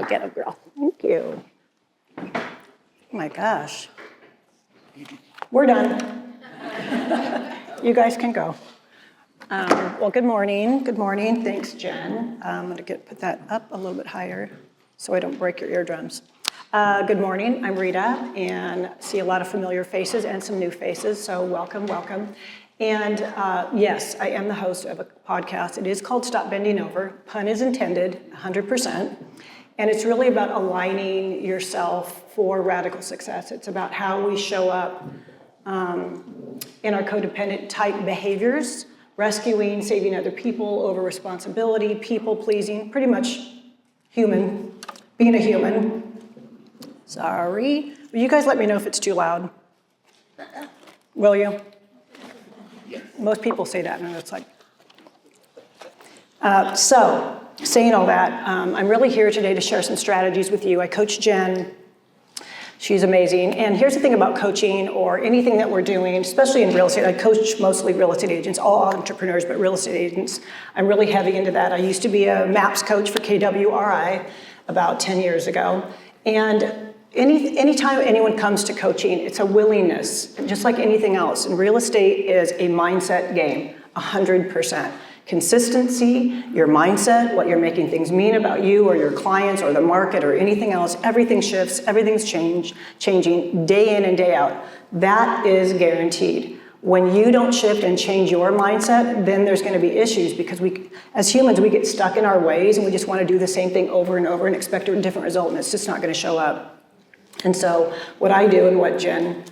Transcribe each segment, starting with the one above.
get a girl. Thank you. Oh my gosh. We're done. You guys can go. Well, good morning. Good morning. Thanks, Jen. I'm going to put that up a little bit higher so I don't break your eardrums. Good morning. I'm Rita, and see a lot of familiar faces and some new faces, so welcome, welcome. And yes, I am the host of a podcast. It is called Stop Bending Over. Pun is intended, 100%. And it's really about aligning yourself for radical success. It's about how we show up in our codependent type behaviors, rescuing, saving other people over responsibility, people pleasing, pretty much human, being a human. Sorry. Will you guys let me know if it's too loud? Will you? Most people say that, and it's like. So, saying all that, I'm really here today to share some strategies with you. I coach Jen. She's amazing. And here's the thing about coaching or anything that we're doing, especially in real estate. I coach mostly real estate agents, all entrepreneurs, but real estate agents. I'm really heavy into that. I used to be a MAPS coach for KWRI about 10 years ago. And anytime anyone comes to coaching, it's a willingness, just like anything else. And real estate is a mindset game, 100%. Consistency, your mindset, what you're making things mean about you or your clients or the market or anything else, everything shifts, everything's changing day in and day out. That is guaranteed. When you don't shift and change your mindset, then there's going to be issues because we, as humans, we get stuck in our ways and we just want to do the same thing over and over and expect a different result, and it's just not going to show up. And so what I do and what Jen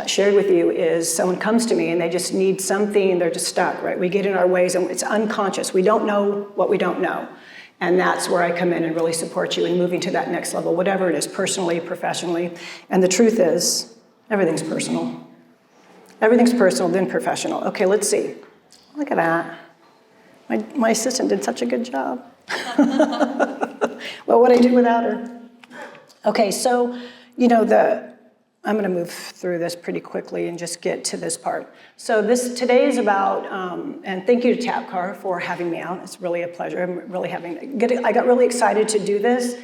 shared with you is someone comes to me and they just need something, they're just stuck, right? We get in our ways and it's unconscious. We don't know what we don't know. And that's where I come in and really support you in moving to that next level, whatever it is, personally, professionally. And the truth is, everything's personal. Everything's personal, then professional. Okay, let's see. Look at that. My assistant did such a good job. What would I do without her? Okay, so, you know, I'm going to move through this pretty quickly and just get to this part. So today is about, and thank you to TPCAR for having me out. It's really a pleasure. I got really excited to do this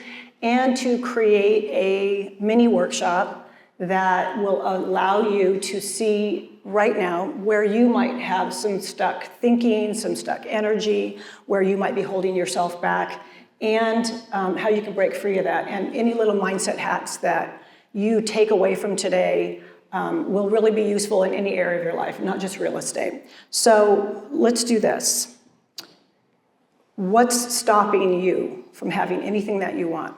and to create a mini workshop that will allow you to see right now where you might have some stuck thinking, some stuck energy, where you might be holding yourself back, and how you can break free of that. And any little mindset hacks that you take away from today will really be useful in any area of your life, not just real estate. So let's do this. What's stopping you from having anything that you want?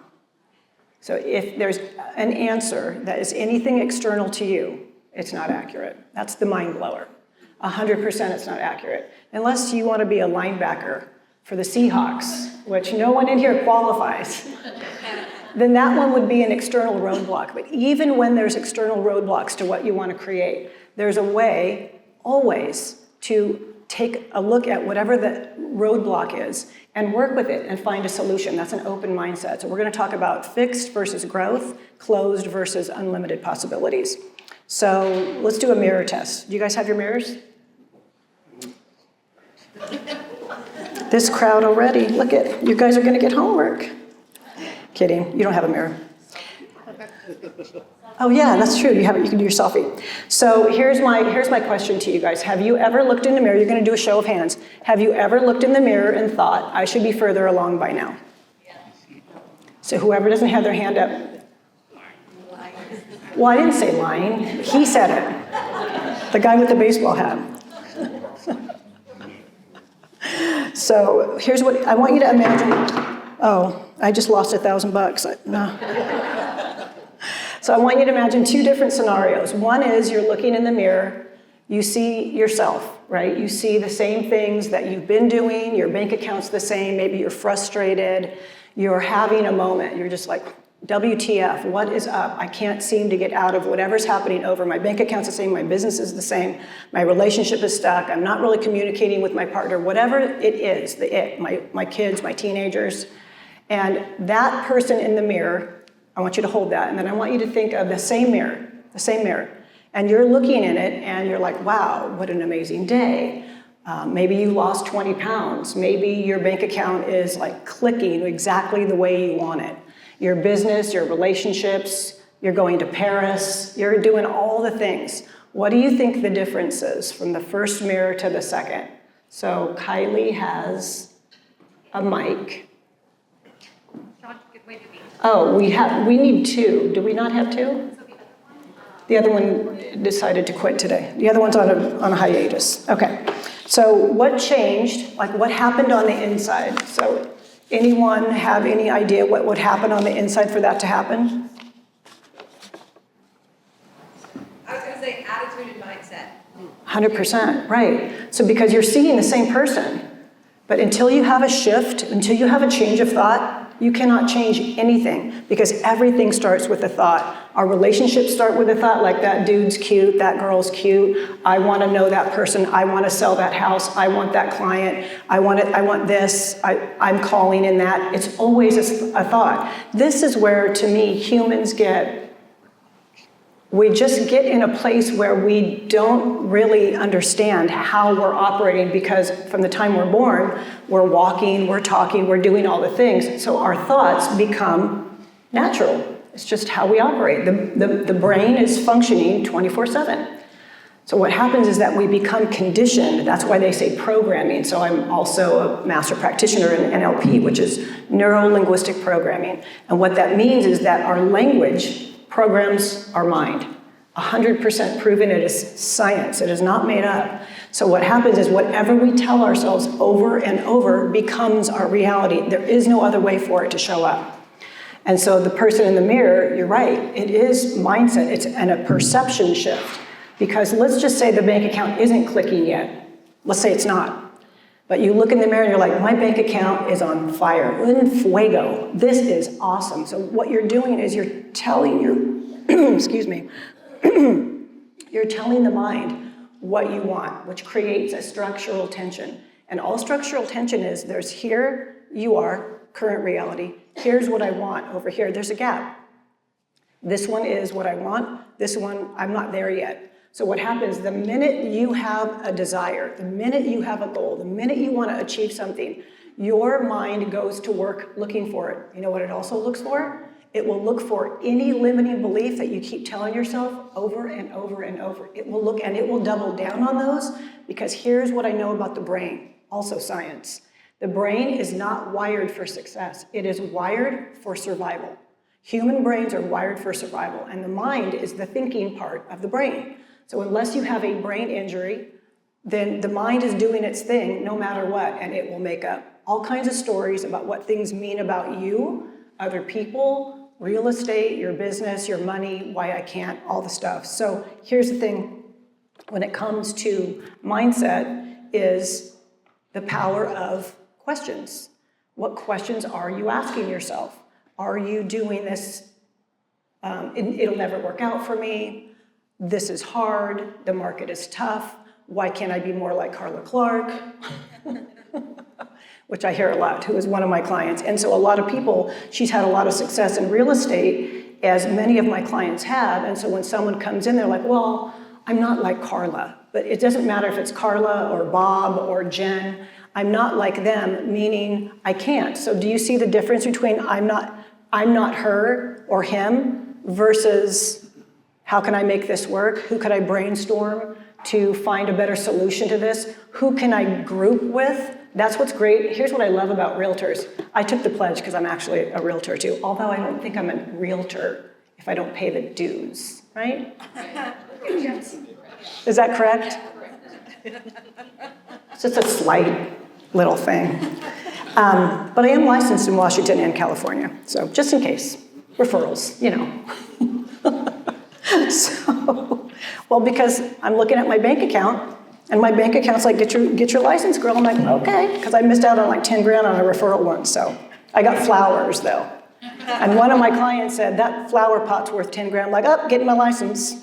So if there's an answer that is anything external to you, it's not accurate. That's the mind blower. 100% it's not accurate. Unless you want to be a linebacker for the Seahawks, which no one in here qualifies. Then that one would be an external roadblock. But even when there's external roadblocks to what you want to create, there's a way, always, to take a look at whatever the roadblock is and work with it and find a solution. That's an open mindset. So we're going to talk about fixed versus growth, closed versus unlimited possibilities. So let's do a mirror test. Do you guys have your mirrors? This crowd already, look at, you guys are going to get homework. Kidding, you don't have a mirror. Oh yeah, that's true, you have it, you can do your selfie. So here's my question to you guys. Have you ever looked in the mirror, you're gonna do a show of hands. Have you ever looked in the mirror and thought, I should be further along by now? So whoever doesn't have their hand up. Well, I didn't say lying, he said it. The guy with the baseball hat. So here's what, I want you to imagine. Oh, I just lost $1,000. No. So I want you to imagine two different scenarios. One is you're looking in the mirror, you see yourself, right? You see the same things that you've been doing, your bank account's the same, maybe you're frustrated, you're having a moment, you're just like, WTF, what is up? I can't seem to get out of whatever's happening over. My bank account's the same, my business is the same, my relationship is stuck, I'm not really communicating with my partner, whatever it is, my kids, my teenagers. And that person in the mirror, I want you to hold that, and then I want you to think of the same mirror. And you're looking in it, and you're like, wow, what an amazing day. Maybe you lost 20 pounds. Maybe your bank account is like clicking exactly the way you want it. Your business, your relationships, you're going to Paris, you're doing all the things. What do you think the difference is from the first mirror to the second? So Kylie has a mic. Oh, we need two. Do we not have two? The other one decided to quit today. The other one's on a hiatus. Okay. So what changed? Like what happened on the inside? So anyone have any idea what would happen on the inside for that to happen? I was going to say attitude and mindset. 100%, right. So because you're seeing the same person, but until you have a shift, until you have a change of thought, you cannot change anything because everything starts with a thought. Our relationships start with a thought like that dude's cute, that girl's cute, I want to know that person, I want to sell that house, I want that client, I want this, I'm calling in that. It's always a thought. This is where, to me, humans we just get in a place where we don't really understand how we're operating because from the time we're born, we're walking, we're talking, we're doing all the things. So our thoughts become natural. It's just how we operate. The brain is functioning 24/7. So what happens is that we become conditioned. That's why they say programming. So I'm also a master practitioner in NLP, which is neuro-linguistic programming. And what that means is that our language programs our mind. 100% proven. It is science. It is not made up. So what happens is whatever we tell ourselves over and over becomes our reality. There is no other way for it to show up. And so the person in the mirror, you're right, it is mindset. It's a perception shift. Because let's just say the bank account isn't clicking yet. Let's say it's not. But you look in the mirror and you're like, my bank account is on fire. En fuego. This is awesome. So what you're doing is you're telling your, excuse me, you're telling the mind what you want, which creates a structural tension. And all structural tension is there's here you are, current reality. Here's what I want over here. There's a gap. This one is what I want. This one, I'm not there yet. So what happens, the minute you have a desire, the minute you have a goal, the minute you want to achieve something, your mind goes to work looking for it. You know what it also looks for? It will look for any limiting belief that you keep telling yourself over and over and over. It will look and it will double down on those because here's what I know about the brain, also science. The brain is not wired for success. It is wired for survival. Human brains are wired for survival, and the mind is the thinking part of the brain. So unless you have a brain injury, then the mind is doing its thing no matter what, and it will make up all kinds of stories about what things mean about you, other people, real estate, your business, your money, why I can't, all the stuff. So here's the thing, when it comes to mindset is the power of questions. What questions are you asking yourself? Are you doing this? It'll never work out for me. This is hard. The market is tough. Why can't I be more like Carla Clark? Which I hear a lot, who is one of my clients. And so a lot of people, she's had a lot of success in real estate, as many of my clients have. And so when someone comes in, they're like, well, I'm not like Carla. But it doesn't matter if it's Carla or Bob or Jen. I'm not like them, meaning I can't. So do you see the difference between I'm not her or him versus how can I make this work? Who could I brainstorm to find a better solution to this? Who can I group with? That's what's great. Here's what I love about realtors. I took the pledge because I'm actually a realtor too, although I don't think I'm a realtor if I don't pay the dues, right? Is that correct? It's just a slight little thing. But I am licensed in Washington and California, so just in case. Referrals, you know. So, well, because I'm looking at my bank account, and my bank account's like, get your license, girl. I'm like, okay, because I missed out on like 10 grand on a referral once, so. I got flowers, though. And one of my clients said, that flower pot's worth 10 grand. I'm like, oh, getting my license.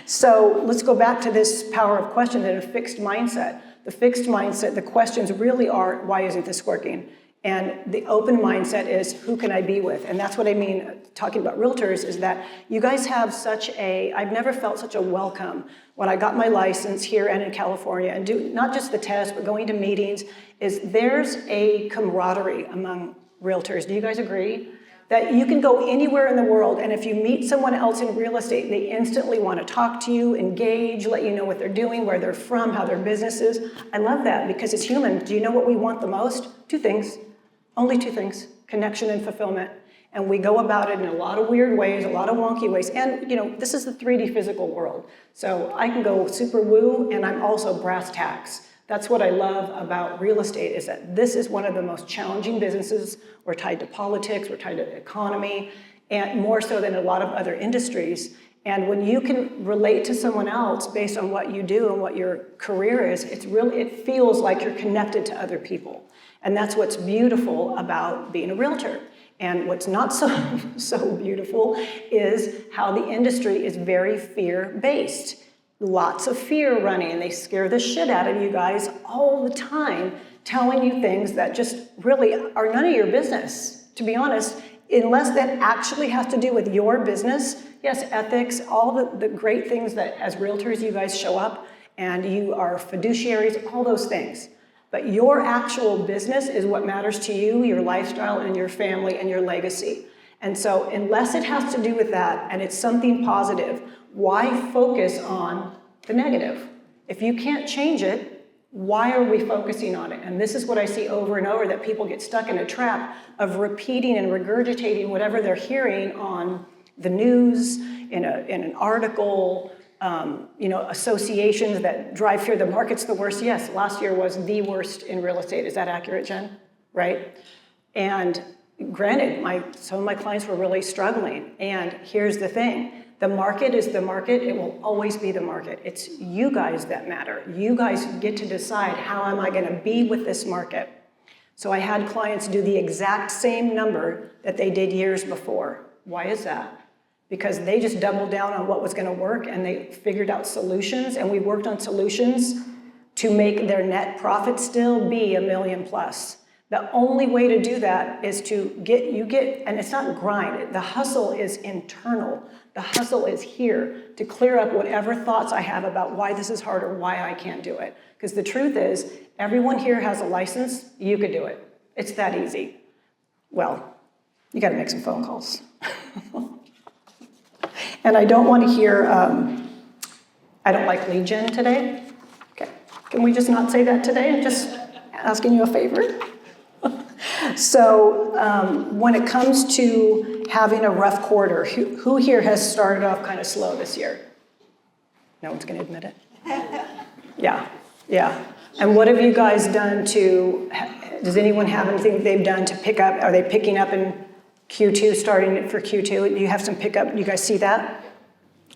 So let's go back to this power of question and a fixed mindset. The fixed mindset, the questions really are, why isn't this working? And the open mindset is, who can I be with? And that's what I mean, talking about realtors, is that you guys have I've never felt such a welcome when I got my license here and in California, and do not just the test, but going to meetings, is there's a camaraderie among realtors. Do you guys agree? That you can go anywhere in the world, and if you meet someone else in real estate, they instantly want to talk to you, engage, let you know what they're doing, where they're from, how their business is. I love that because it's human. Do you know what we want the most? Two things. Only two things: connection and fulfillment. And we go about it in a lot of weird ways, a lot of wonky ways. And this is the 3D physical world. So I can go super woo, and I'm also brass tacks. That's what I love about real estate, is that this is one of the most challenging businesses. We're tied to politics, we're tied to the economy, and more so than a lot of other industries. And when you can relate to someone else based on what you do and what your career is, it feels like you're connected to other people. And that's what's beautiful about being a realtor. And what's not so beautiful is how the industry is very fear-based. Lots of fear running. They scare the shit out of you guys all the time, telling you things that just really are none of your business, to be honest, unless that actually has to do with your business. Yes, ethics, all the great things that as realtors you guys show up and you are fiduciaries, all those things. But your actual business is what matters to you, your lifestyle and your family and your legacy. And so unless it has to do with that and it's something positive, why focus on the negative? If you can't change it, why are we focusing on it? And this is what I see over and over, that people get stuck in a trap of repeating and regurgitating whatever they're hearing on the news, in an article, associations that drive fear. The market's the worst. Yes, last year was the worst in real estate. Is that accurate, Jen? Right? And granted, some of my clients were really struggling. And here's the thing. The market is the market. It will always be the market. It's you guys that matter. You guys get to decide, how am I going to be with this market? So I had clients do the exact same number that they did years before. Why is that? Because they just doubled down on what was going to work, and they figured out solutions, and we worked on solutions to make their net profit still be $1 million plus. The only way to do that is to and it's not grind, the hustle is internal. The hustle is here to clear up whatever thoughts I have about why this is hard or why I can't do it. Because the truth is, everyone here has a license, you could do it. It's that easy. Well, you gotta make some phone calls. And I don't want to hear, I don't like lead gen today. Okay, can we just not say that today? I'm just asking you a favor. So when it comes to having a rough quarter, who here has started off kind of slow this year? No one's going to admit it? Yeah. And what have you guys done does anyone have anything they've done to pick up? Are they picking up in Q2, starting for Q2? Do you have some pickup? You guys see that?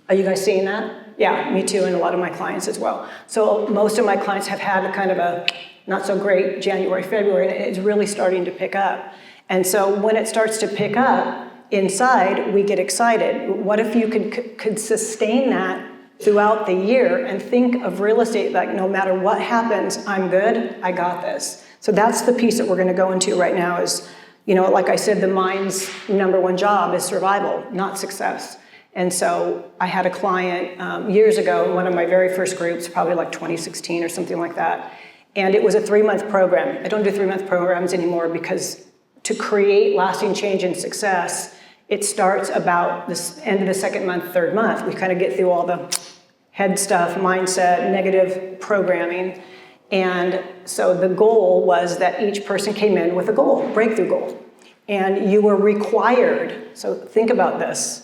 Are you guys seeing that? Yeah, me too, and a lot of my clients as well. So most of my clients have had a kind of a not so great January, February, and it's really starting to pick up. And so when it starts to pick up inside, we get excited. What if you could sustain that throughout the year and think of real estate like, no matter what happens, I'm good, I got this. So that's the piece that we're going to go into right now is, like I said, the mind's number one job is survival, not success. And so I had a client years ago, one of my very first groups, probably like 2016 or something like that. And it was a 3-month program. I don't do 3-month programs anymore because to create lasting change and success, it starts about the end of the second month, third month. We kind of get through all the head stuff, mindset, negative programming. And so the goal was that each person came in with a goal, breakthrough goal. And you were required, so think about this,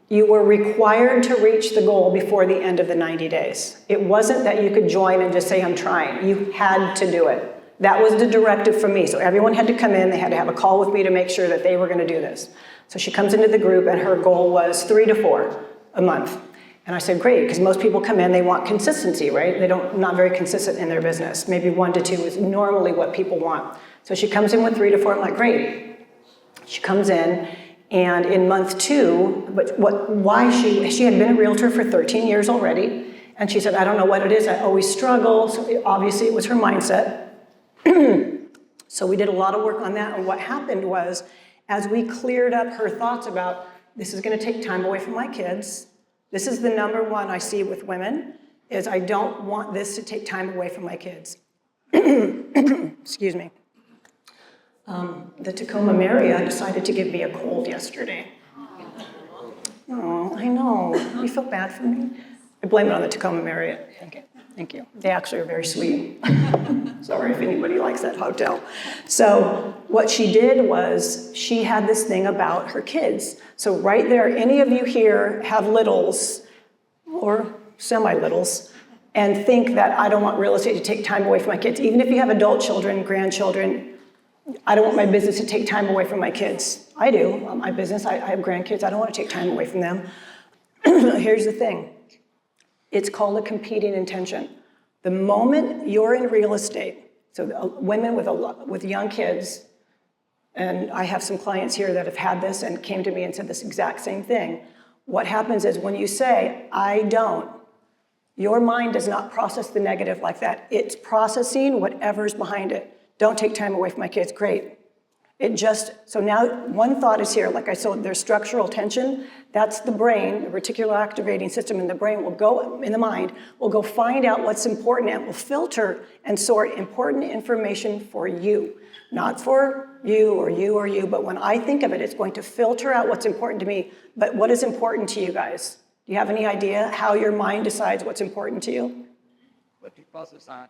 you were required to reach the goal before the end of the 90 days. It wasn't that you could join and just say, I'm trying. You had to do it. That was the directive from me. So everyone had to come in, they had to have a call with me to make sure that they were going to do this. So she comes into the group and her goal was 3 to 4 a month. And I said, great, because most people come in, they want consistency, right? Not very consistent in their business. Maybe 1 to 2 is normally what people want. So she comes in with 3 to 4, I'm like, great. She comes in, and in month 2, she had been a realtor for 13 years already, and she said, I don't know what it is, I always struggle. So obviously it was her mindset. So we did a lot of work on that, and what happened was, as we cleared up her thoughts about, this is gonna take time away from my kids, this is the number one I see with women, is I don't want this to take time away from my kids. Excuse me. The Tacoma Marriott decided to give me a cold yesterday. Oh, I know. You feel bad for me? I blame it on the Tacoma Marriott. Okay, thank you. They actually are very sweet. Sorry if anybody likes that hotel. So what she did was she had this thing about her kids. So right there, any of you here have littles or semi-littles and think that I don't want real estate to take time away from my kids. Even if you have adult children, grandchildren, I don't want my business to take time away from my kids. I do. My business, I have grandkids. I don't want to take time away from them. Here's the thing. It's called a competing intention. The moment you're in real estate, so women with young kids, and I have some clients here that have had this and came to me and said this exact same thing. What happens is when you say, I don't, your mind does not process the negative like that. It's processing whatever's behind it. Don't take time away from my kids, great. So now one thought is here, like I said, there's structural tension. That's the brain, the reticular activating system in the brain will go, in the mind, will go find out what's important and will filter and sort important information for you. Not for you or you or you, but when I think of it, it's going to filter out what's important to me. But what is important to you guys? Do you have any idea how your mind decides what's important to you? What you focus on.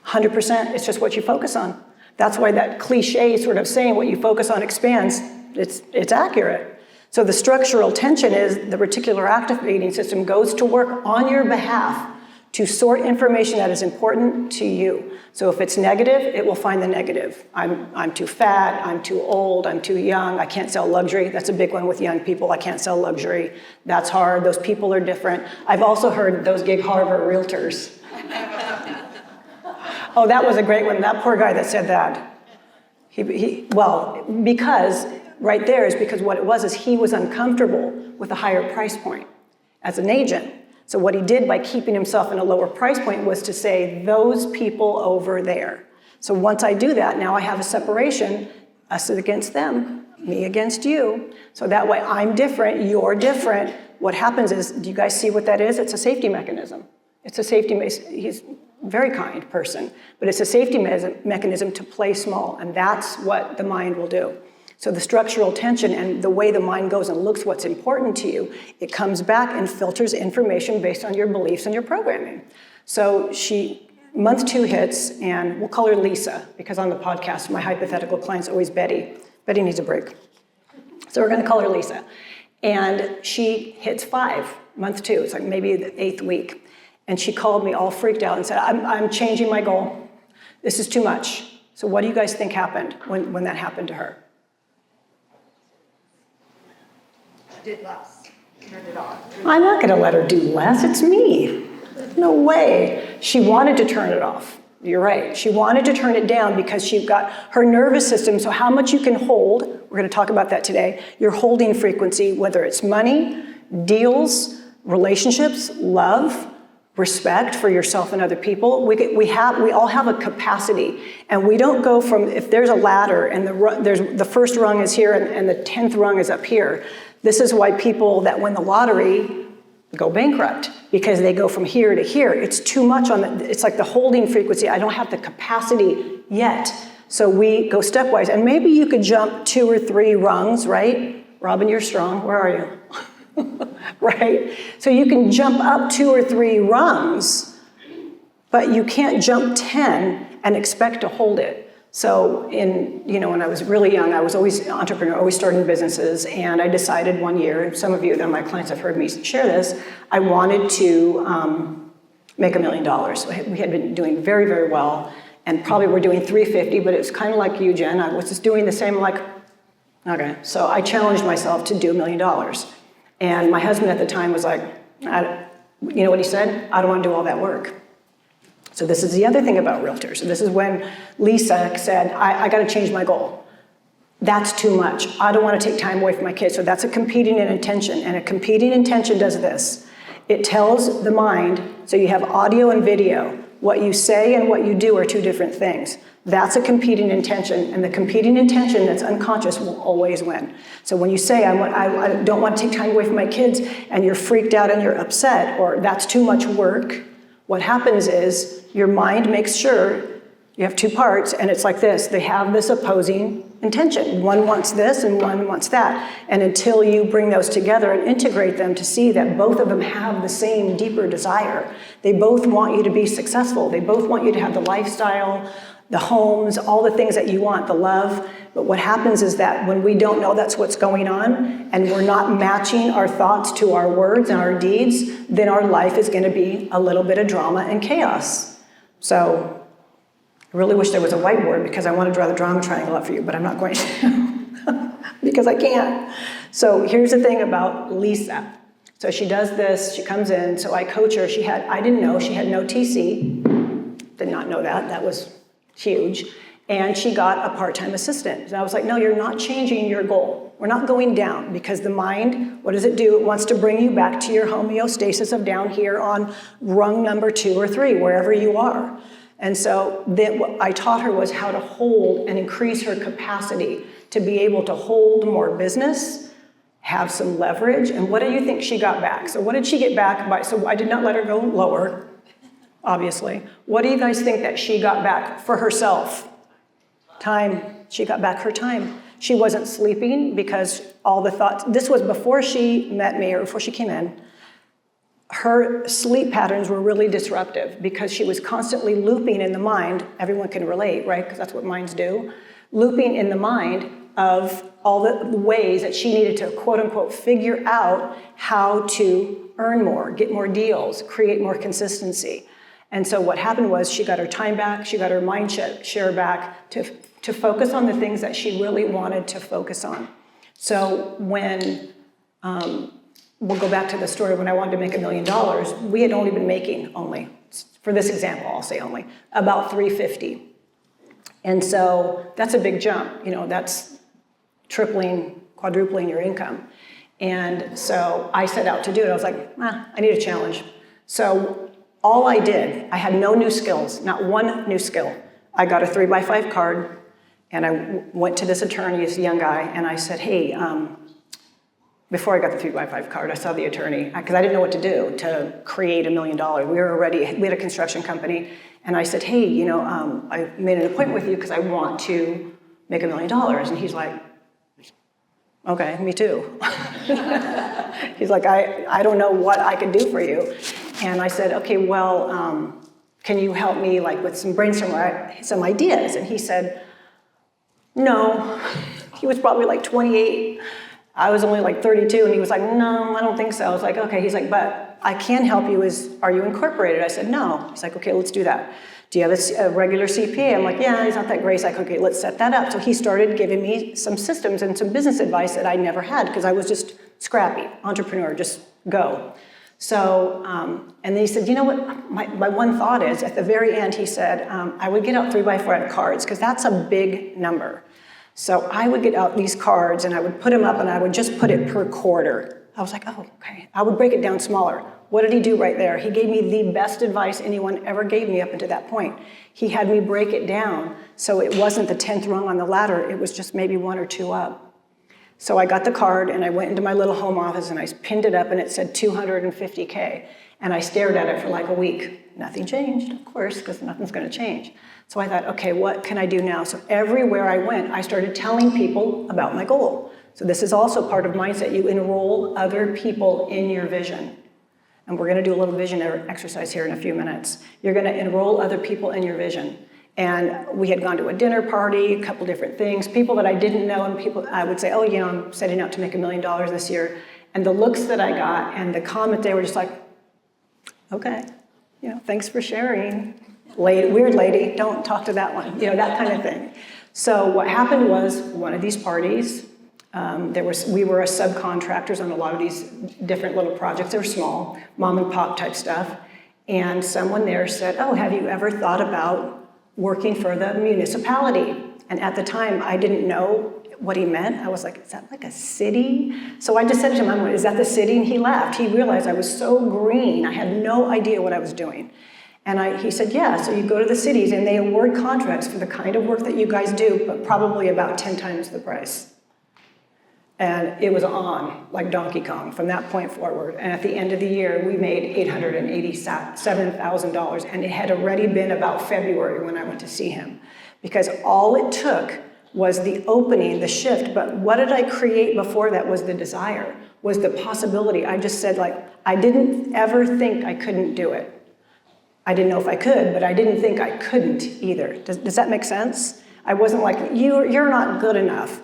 100%, it's just what you focus on. That's why that cliche sort of saying what you focus on expands, it's accurate. So the structural tension is the reticular activating system goes to work on your behalf to sort information that is important to you. So if it's negative, it will find the negative. I'm too fat, I'm too old, I'm too young, I can't sell luxury. That's a big one with young people, I can't sell luxury. That's hard, those people are different. I've also heard those gig harbor realtors. Oh, that was a great one. That poor guy that said that. Because right there is because what it was is he was uncomfortable with a higher price point as an agent. So what he did by keeping himself in a lower price point was to say, those people over there. So once I do that, now I have a separation, us against them, me against you. So that way I'm different, you're different. What happens is, do you guys see what that is? It's a safety mechanism. It's a safety mechanism. He's a very kind person, but it's a safety mechanism to play small, and that's what the mind will do. So the structural tension and the way the mind goes and looks what's important to you, it comes back and filters information based on your beliefs and your programming. So month 2 hits, and we'll call her Lisa, because on the podcast, my hypothetical client's always Betty. Betty needs a break. So we're gonna call her Lisa. And she hits 5, month 2, it's like maybe the 8th week. And she called me all freaked out and said, I'm changing my goal. This is too much. So what do you guys think happened when that happened to her? Did less, turned it off. I'm not gonna let her do less, it's me. No way. She wanted to turn it off. You're right. She wanted to turn it down because she got her nervous system, so how much you can hold, we're gonna talk about that today, your holding frequency, whether it's money, deals, relationships, love, respect for yourself and other people. We all have a capacity, and we don't go from, if there's a ladder and the first rung is here and the 10th rung is up here. This is why people that win the lottery go bankrupt, because they go from here to here. It's too much it's like the holding frequency. I don't have the capacity yet. So we go stepwise, and maybe you could jump 2 or 3 rungs, right? Robin, you're strong, where are you? Right? So you can jump up 2 or 3 rungs, but you can't jump 10 and expect to hold it. So when I was really young, I was always an entrepreneur, always starting businesses, and I decided one year, some of you that are my clients have heard me share this, I wanted to make $1 million. We had been doing very, very well, and probably were doing 350, but it was kind of like you, Jen. I was just doing the same, like, okay. So I challenged myself to do $1 million. And my husband at the time was like, you know what he said? I don't want to do all that work. So this is the other thing about realtors. This is when Lisa said, I got to change my goal. That's too much. I don't want to take time away from my kids. So that's a competing intention. And a competing intention does this. It tells the mind, so you have audio and video. What you say and what you do are 2 different things. That's a competing intention, and the competing intention that's unconscious will always win. So when you say, I don't want to take time away from my kids, and you're freaked out and you're upset, or that's too much work, what happens is your mind makes sure you have 2 parts, and it's like this. They have this opposing intention. One wants this and one wants that. And until you bring those together and integrate them to see that both of them have the same deeper desire, they both want you to be successful. They both want you to have the lifestyle, the homes, all the things that you want, the love. But what happens is that when we don't know that's what's going on and we're not matching our thoughts to our words and our deeds, then our life is going to be a little bit of drama and chaos. So I really wish there was a whiteboard because I want to draw the drama triangle up for you, but I'm not going to because I can't. So here's the thing about Lisa. So she does this, she comes in, so I coach her. I didn't know, she had no TC. Did not know that, that was huge. And she got a part-time assistant. And I was like, no, you're not changing your goal. We're not going down because the mind, what does it do? It wants to bring you back to your homeostasis of down here on rung number 2 or 3, wherever you are. And so then what I taught her was how to hold and increase her capacity to be able to hold more business, have some leverage. And what do you think she got back? So what did she get back by? So I did not let her go lower, obviously. What do you guys think that she got back for herself? Time. She got back her time. She wasn't sleeping because all the thoughts, this was before she met me or before she came in. Her sleep patterns were really disruptive because she was constantly looping in the mind. Everyone can relate, right? Because that's what minds do. Looping in the mind of all the ways that she needed to, quote unquote, figure out how to earn more, get more deals, create more consistency. And so what happened was she got her time back, she got her mind share back to focus on the things that she really wanted to focus on. So when, we'll go back to the story when I wanted to make $1 million, we had only been making for this example, I'll say only, about $350. And so that's a big jump, that's tripling, quadrupling your income. And so I set out to do it. I was like, I need a challenge. So all I did, I had no new skills, not one new skill. I got a 3x5 card and I went to this attorney, this young guy, and I said, hey, before I got the 3x5 card, I saw the attorney because I didn't know what to do to create $1 million. We had a construction company, and I said, hey, I made an appointment with you because I want to make $1 million. And he's like, okay, me too. He's like, I don't know what I can do for you. And I said, okay, well, can you help me with some brainstorming, some ideas? And he said, no. He was probably 28. I was only 32, and he was like, no, I don't think so. I was like, okay. He's like, but I can help you. Are you incorporated? I said, no. He's like, okay, let's do that. Do you have a regular CPA? I'm like, yeah, he's not that great. He's like, okay, let's set that up. So he started giving me some systems and some business advice that I never had because I was just scrappy, entrepreneur, just go. So, and then he said, you know what, my one thought is, at the very end, he said, I would get out 3x5 cards because that's a big number. So I would get out these cards and I would put them up and I would just put it per quarter. I was like, oh, okay. I would break it down smaller. What did he do right there? He gave me the best advice anyone ever gave me up until that point. He had me break it down so it wasn't the 10th rung on the ladder. It was just maybe 1 or 2 up. So I got the card and I went into my little home office and I pinned it up and it said 250K. And I stared at it for a week. Nothing changed, of course, because nothing's going to change. So I thought, okay, what can I do now? So everywhere I went, I started telling people about my goal. So this is also part of mindset. You enroll other people in your vision. And we're going to do a little vision exercise here in a few minutes. You're going to enroll other people in your vision. And we had gone to a dinner party, a couple different things, people that I didn't know, and people, I would say, oh, I'm setting out to make $1 million this year. And the looks that I got and the comment, they were just like, okay, thanks for sharing. Weird lady, don't talk to that one, that kind of thing. So what happened was one of these parties, we were subcontractors on a lot of these different little projects. They were small, mom and pop type stuff. And someone there said, oh, have you ever thought about working for the municipality? And at the time, I didn't know what he meant. I was like, is that a city? So I just said to him, is that the city? And he laughed. He realized I was so green. I had no idea what I was doing. And he said, yeah, so you go to the cities and they award contracts for the kind of work that you guys do, but probably about 10 times the price. And it was on, like Donkey Kong, from that point forward. And at the end of the year, we made $887,000. And it had already been about February when I went to see him. Because all it took was the opening, the shift. But what did I create before that was the desire, was the possibility. I just said, like, I didn't ever think I couldn't do it. I didn't know if I could, but I didn't think I couldn't either. Does that make sense? I wasn't like, you're not good enough.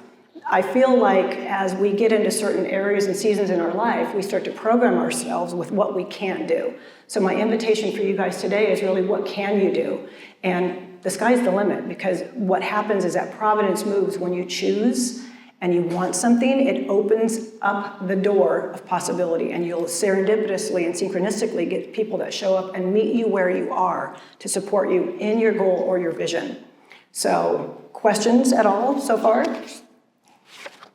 I feel like as we get into certain areas and seasons in our life, we start to program ourselves with what we can't do. So my invitation for you guys today is really, what can you do? And the sky's the limit, because what happens is that providence moves when you choose and you want something. It opens up the door of possibility, and you'll serendipitously and synchronistically get people that show up and meet you where you are to support you in your goal or your vision. So, questions at all so far?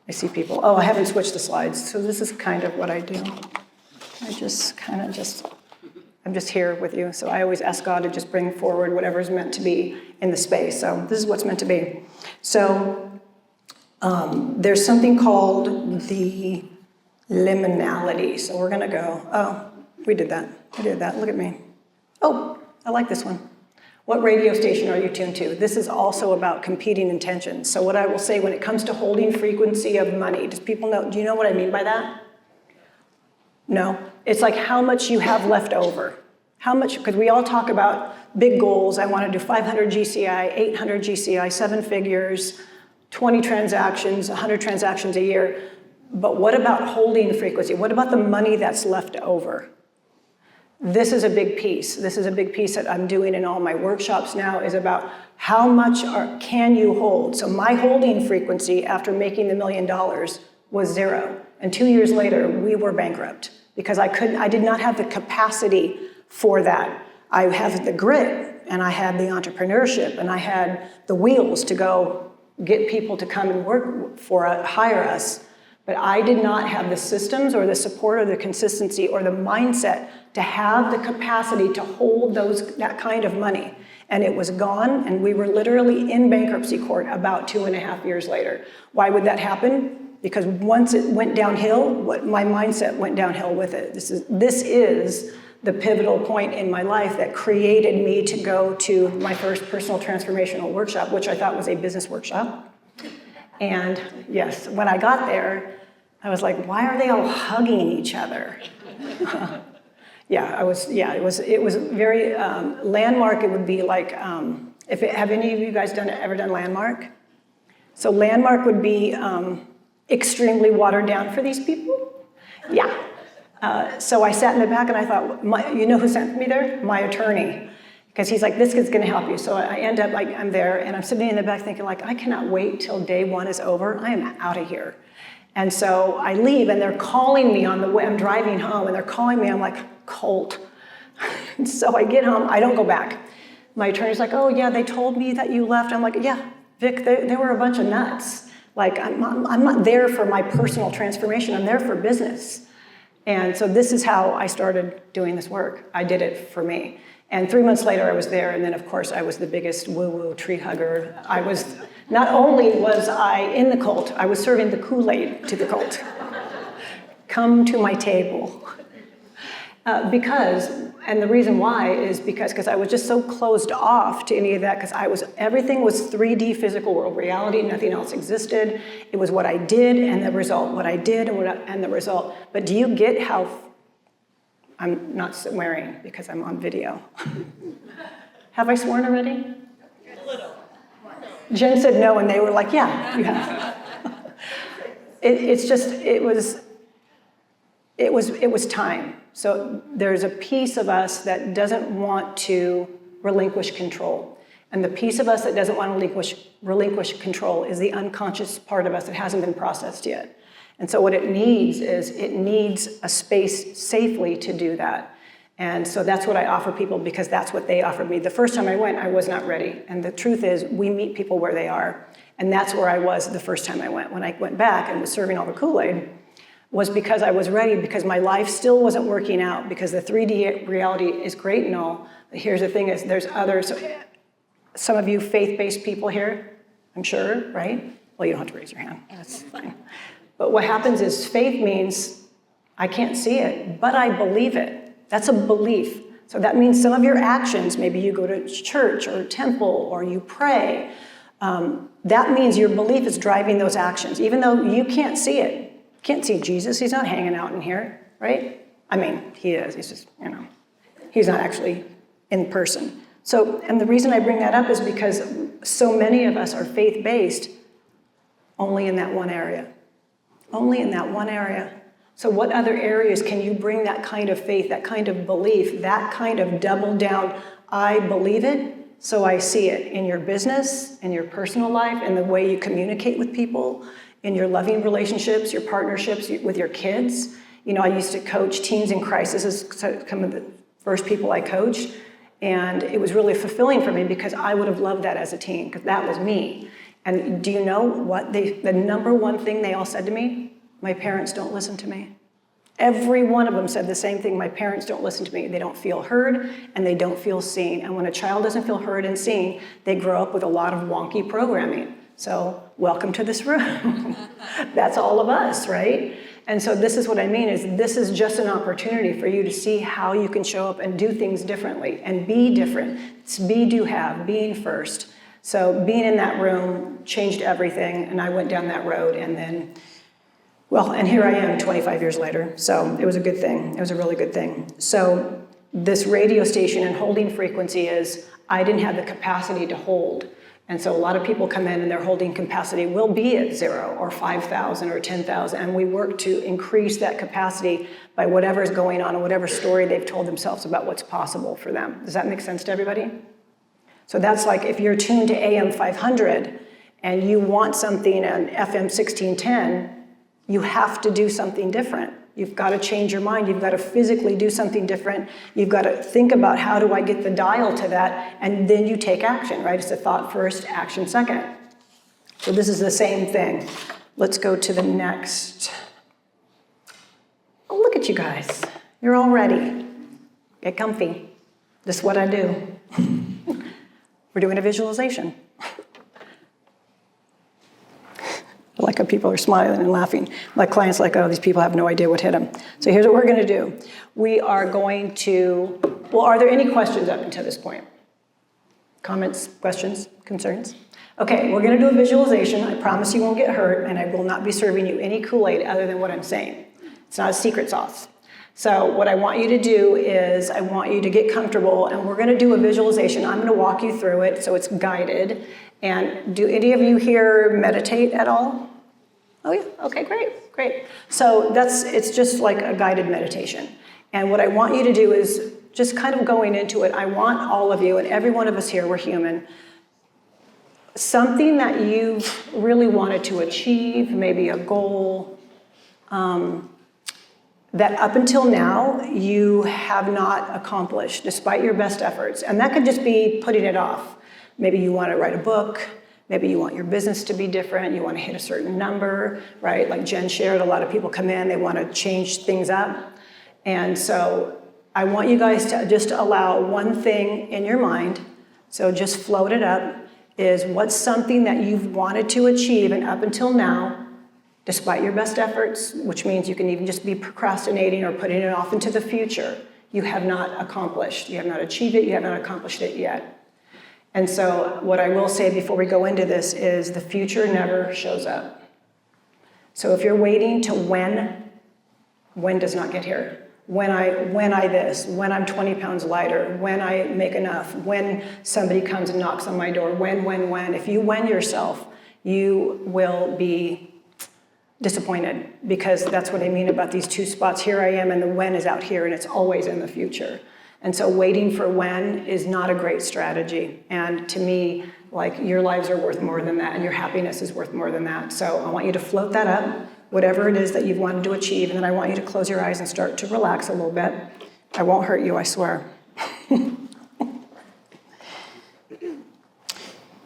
I see people. Oh, I haven't switched the slides, so this is kind of what I do. I'm just here with you, so I always ask God to just bring forward whatever is meant to be in the space. So this is what's meant to be. So there's something called the liminality. So we're gonna go, oh, we did that. Look at me. Oh, I like this one. What radio station are you tuned to? This is also about competing intentions. So what I will say when it comes to holding frequency of money, does people know, do you know what I mean by that? No? It's like how much you have left over. How much, because we all talk about big goals. I want to do 500 GCI, 800 GCI, 7 figures, 20 transactions, 100 transactions a year. But what about holding frequency? What about the money that's left over? This is a big piece. This is a big piece that I'm doing in all my workshops now, is about how much can you hold? So my holding frequency after making the $1 million was 0. And 2 years later, we were bankrupt because I did not have the capacity for that. I have the grit, and I had the entrepreneurship, and I had the wheels to go get people to come and work for hire us. But I did not have the systems or the support or the consistency or the mindset to have the capacity to hold that kind of money. And it was gone, and we were literally in bankruptcy court about 2.5 years later. Why would that happen? Because once it went downhill, my mindset went downhill with it. This is the pivotal point in my life that created me to go to my first personal transformational workshop, which I thought was a business workshop. And yes, when I got there, I was like, why are they all hugging each other? It was very, Landmark, it would be like, have any of you guys ever done Landmark? So Landmark would be extremely watered down for these people. Yeah. So I sat in the back and I thought, you know who sent me there? My attorney. Because he's like, this kid's gonna help you. So I end up, like, I'm there and I'm sitting in the back thinking, like, I cannot wait till day 1 is over. I am out of here. And so I leave and they're calling me on the way. I'm driving home and they're calling me. I'm like, Colt. So I get home, I don't go back. My attorney's like, oh yeah, they told me that you left. I'm like, yeah, Vic, they were a bunch of nuts. Like, I'm not there for my personal transformation. I'm there for business. And so this is how I started doing this work. I did it for me. And 3 months later, I was there. And then, of course, I was the biggest woo-woo tree hugger. Not only was I in the cult, I was serving the Kool-Aid to the cult. Come to my table. And the reason why is because I was just so closed off to any of that, because everything was 3D physical world reality, nothing else existed. It was what I did and the result, what I did and the result. But do you get how, I'm not swearing because I'm on video. Have I sworn already? A little. Jen said no, and they were like, yeah, you have. It was time. So there's a piece of us that doesn't want to relinquish control. And the piece of us that doesn't want to relinquish control is the unconscious part of us that hasn't been processed yet. And so what it needs is a space safely to do that. And so that's what I offer people, because that's what they offered me. The first time I went, I was not ready. And the truth is, we meet people where they are. And that's where I was the first time I went. When I went back and was serving all the Kool-Aid, was because I was ready, because my life still wasn't working out, because the 3D reality is great and all. But here's the thing is, there's others. Some of you faith-based people here, I'm sure, right? Well, you don't have to raise your hand. That's fine. But what happens is faith means I can't see it, but I believe it. That's a belief. So that means some of your actions, maybe you go to church or temple or you pray, that means your belief is driving those actions, even though you can't see it. You can't see Jesus. He's not hanging out in here, right? I mean, he is. He's just, he's not actually in person. So, and the reason I bring that up is because so many of us are faith-based only in that one area. Only in that one area. So what other areas can you bring that kind of faith, that kind of belief, that kind of double down, I believe it, so I see it in your business, in your personal life, in the way you communicate with people, in your loving relationships, your partnerships with your kids. I used to coach teens in crisis as some of the first people I coached, and it was really fulfilling for me because I would have loved that as a teen, because that was me. And do you know what the number one thing they all said to me? My parents don't listen to me. Every one of them said the same thing. My parents don't listen to me. They don't feel heard and they don't feel seen. And when a child doesn't feel heard and seen, they grow up with a lot of wonky programming. So welcome to this room. That's all of us, right? And so this is what I mean is this is just an opportunity for you to see how you can show up and do things differently and be different. It's be, do, have, being first. So being in that room changed everything, and I went down that road, and then, well, and here I am 25 years later. So it was a good thing. It was a really good thing. So this radio station and holding frequency is, I didn't have the capacity to hold. And so a lot of people come in and their holding capacity will be at 0 or 5,000 or 10,000. And we work to increase that capacity by whatever's going on and whatever story they've told themselves about what's possible for them. Does that make sense to everybody? So that's like if you're tuned to AM 500 and you want something on FM 1610, you have to do something different. You've got to change your mind. You've got to physically do something different. You've got to think about how do I get the dial to that, and then you take action, right? It's a thought first, action second. So this is the same thing. Let's go to the next. Oh, look at you guys. You're all ready. Get comfy. This is what I do. We're doing a visualization. Like how people are smiling and laughing. My clients like, oh, these people have no idea what hit them. So here's what we're going to do. We are going to, well, are there any questions up until this point? Comments, questions, concerns? Okay, we're going to do a visualization. I promise you won't get hurt, and I will not be serving you any Kool-Aid other than what I'm saying. It's not a secret sauce. So what I want you to do is I want you to get comfortable, and we're going to do a visualization. I'm going to walk you through it, so it's guided. And do any of you here meditate at all? Oh yeah, okay, great. So it's just like a guided meditation. And what I want you to do is just kind of going into it, I want all of you, and every one of us here, we're human, something that you've really wanted to achieve, maybe a goal, that up until now you have not accomplished despite your best efforts. And that could just be putting it off. Maybe you want to write a book. Maybe you want your business to be different. You want to hit a certain number, right? Like Jen shared, a lot of people come in, they want to change things up. And so I want you guys to just allow one thing in your mind. So just float it up, is what's something that you've wanted to achieve and up until now, despite your best efforts, which means you can even just be procrastinating or putting it off into the future, you have not accomplished. You have not achieved it, you have not accomplished it yet. And so what I will say before we go into this is the future never shows up. So if you're waiting to when does not get here. When I this, when I'm 20 pounds lighter, when I make enough, when somebody comes and knocks on my door, when. If you when yourself, you will be disappointed, because that's what I mean about these two spots. Here I am and the when is out here, and it's always in the future. And so waiting for when is not a great strategy. And to me, like, your lives are worth more than that, and your happiness is worth more than that. So I want you to float that up, whatever it is that you've wanted to achieve, and then I want you to close your eyes and start to relax a little bit. I won't hurt you, I swear.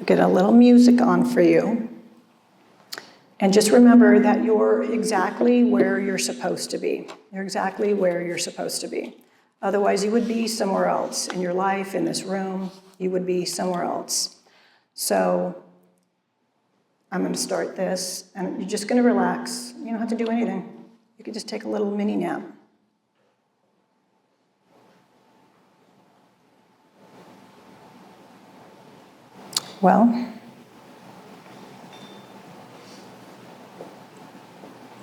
Get a little music on for you. And just remember that you're exactly where you're supposed to be. You're exactly where you're supposed to be. Otherwise, you would be somewhere else in your life, in this room. You would be somewhere else. So I'm going to start this, and you're just going to relax. You don't have to do anything. You could just take a little mini nap. Well,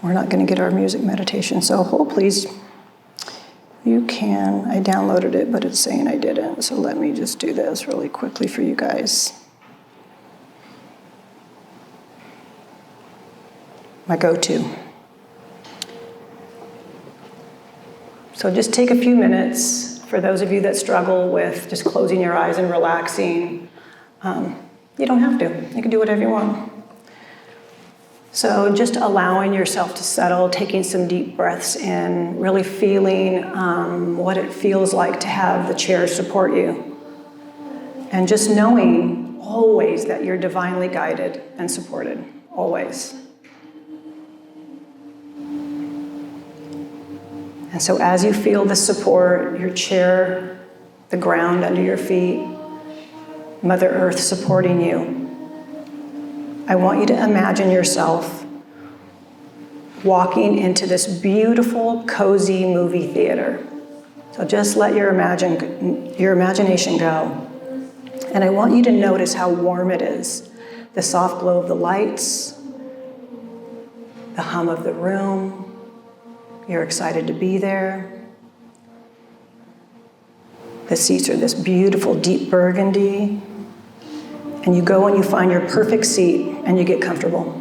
We're not going to get our music meditation. So hold, please. You can. I downloaded it, but it's saying I didn't. So let me just do this really quickly for you guys. My go-to. So just take a few minutes for those of you that struggle with just closing your eyes and relaxing. You don't have to. You can do whatever you want. So just allowing yourself to settle, taking some deep breaths in, really feeling what it feels like to have the chair support you. And just knowing always that you're divinely guided and supported, always. And so as you feel the support, your chair, the ground under your feet, Mother Earth supporting you, I want you to imagine yourself walking into this beautiful, cozy movie theater. So just let your imagination go. And I want you to notice how warm it is. The soft glow of the lights, the hum of the room. You're excited to be there. The seats are this beautiful deep burgundy. And you go and you find your perfect seat and you get comfortable.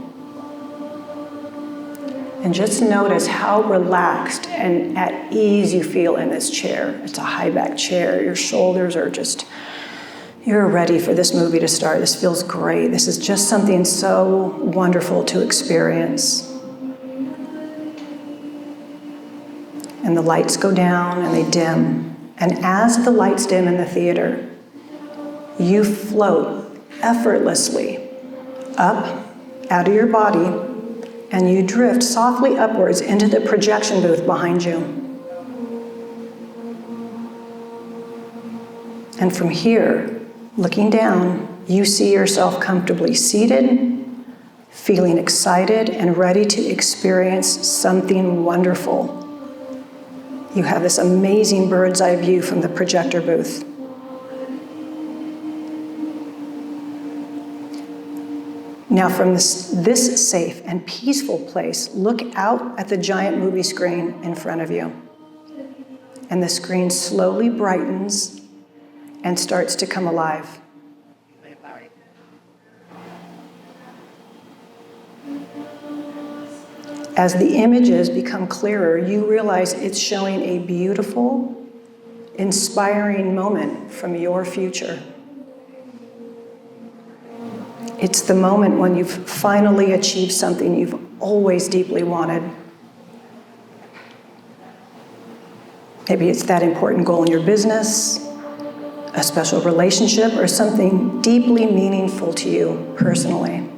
And just notice how relaxed and at ease you feel in this chair. It's a high back chair. Your shoulders are just, you're ready for this movie to start. This feels great. This is just something so wonderful to experience. And the lights go down and they dim. And as the lights dim in the theater, you float effortlessly up out of your body, and you drift softly upwards into the projection booth behind you. And from here, looking down, you see yourself comfortably seated, feeling excited and ready to experience something wonderful. You have this amazing bird's eye view from the projector booth. Now from this safe and peaceful place, look out at the giant movie screen in front of you. And the screen slowly brightens and starts to come alive. As the images become clearer, you realize it's showing a beautiful, inspiring moment from your future. It's the moment when you've finally achieved something you've always deeply wanted. Maybe it's that important goal in your business, a special relationship, or something deeply meaningful to you personally.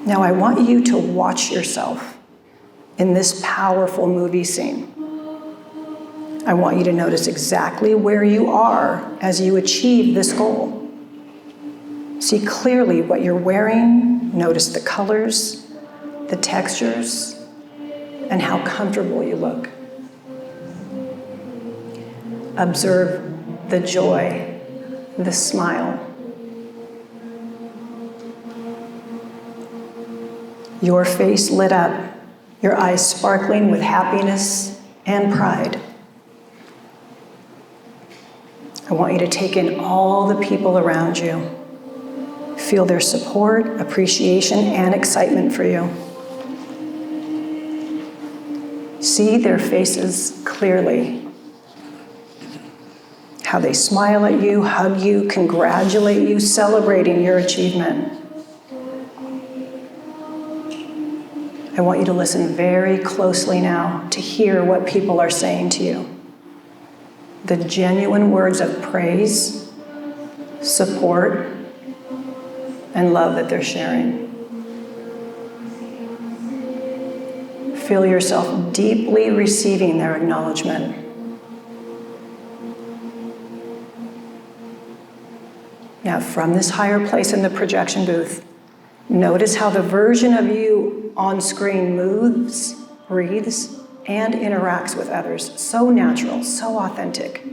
Now I want you to watch yourself in this powerful movie scene. I want you to notice exactly where you are as you achieve this goal. See clearly what you're wearing, notice the colors, the textures, and how comfortable you look. Observe the joy, the smile. Your face lit up, your eyes sparkling with happiness and pride. I want you to take in all the people around you. Feel their support, appreciation, and excitement for you. See their faces clearly. How they smile at you, hug you, congratulate you, celebrating your achievement. I want you to listen very closely now to hear what people are saying to you. The genuine words of praise, support, and love that they're sharing. Feel yourself deeply receiving their acknowledgement. Now, from this higher place in the projection booth, notice how the version of you on screen moves, breathes, and interacts with others. So natural, so authentic,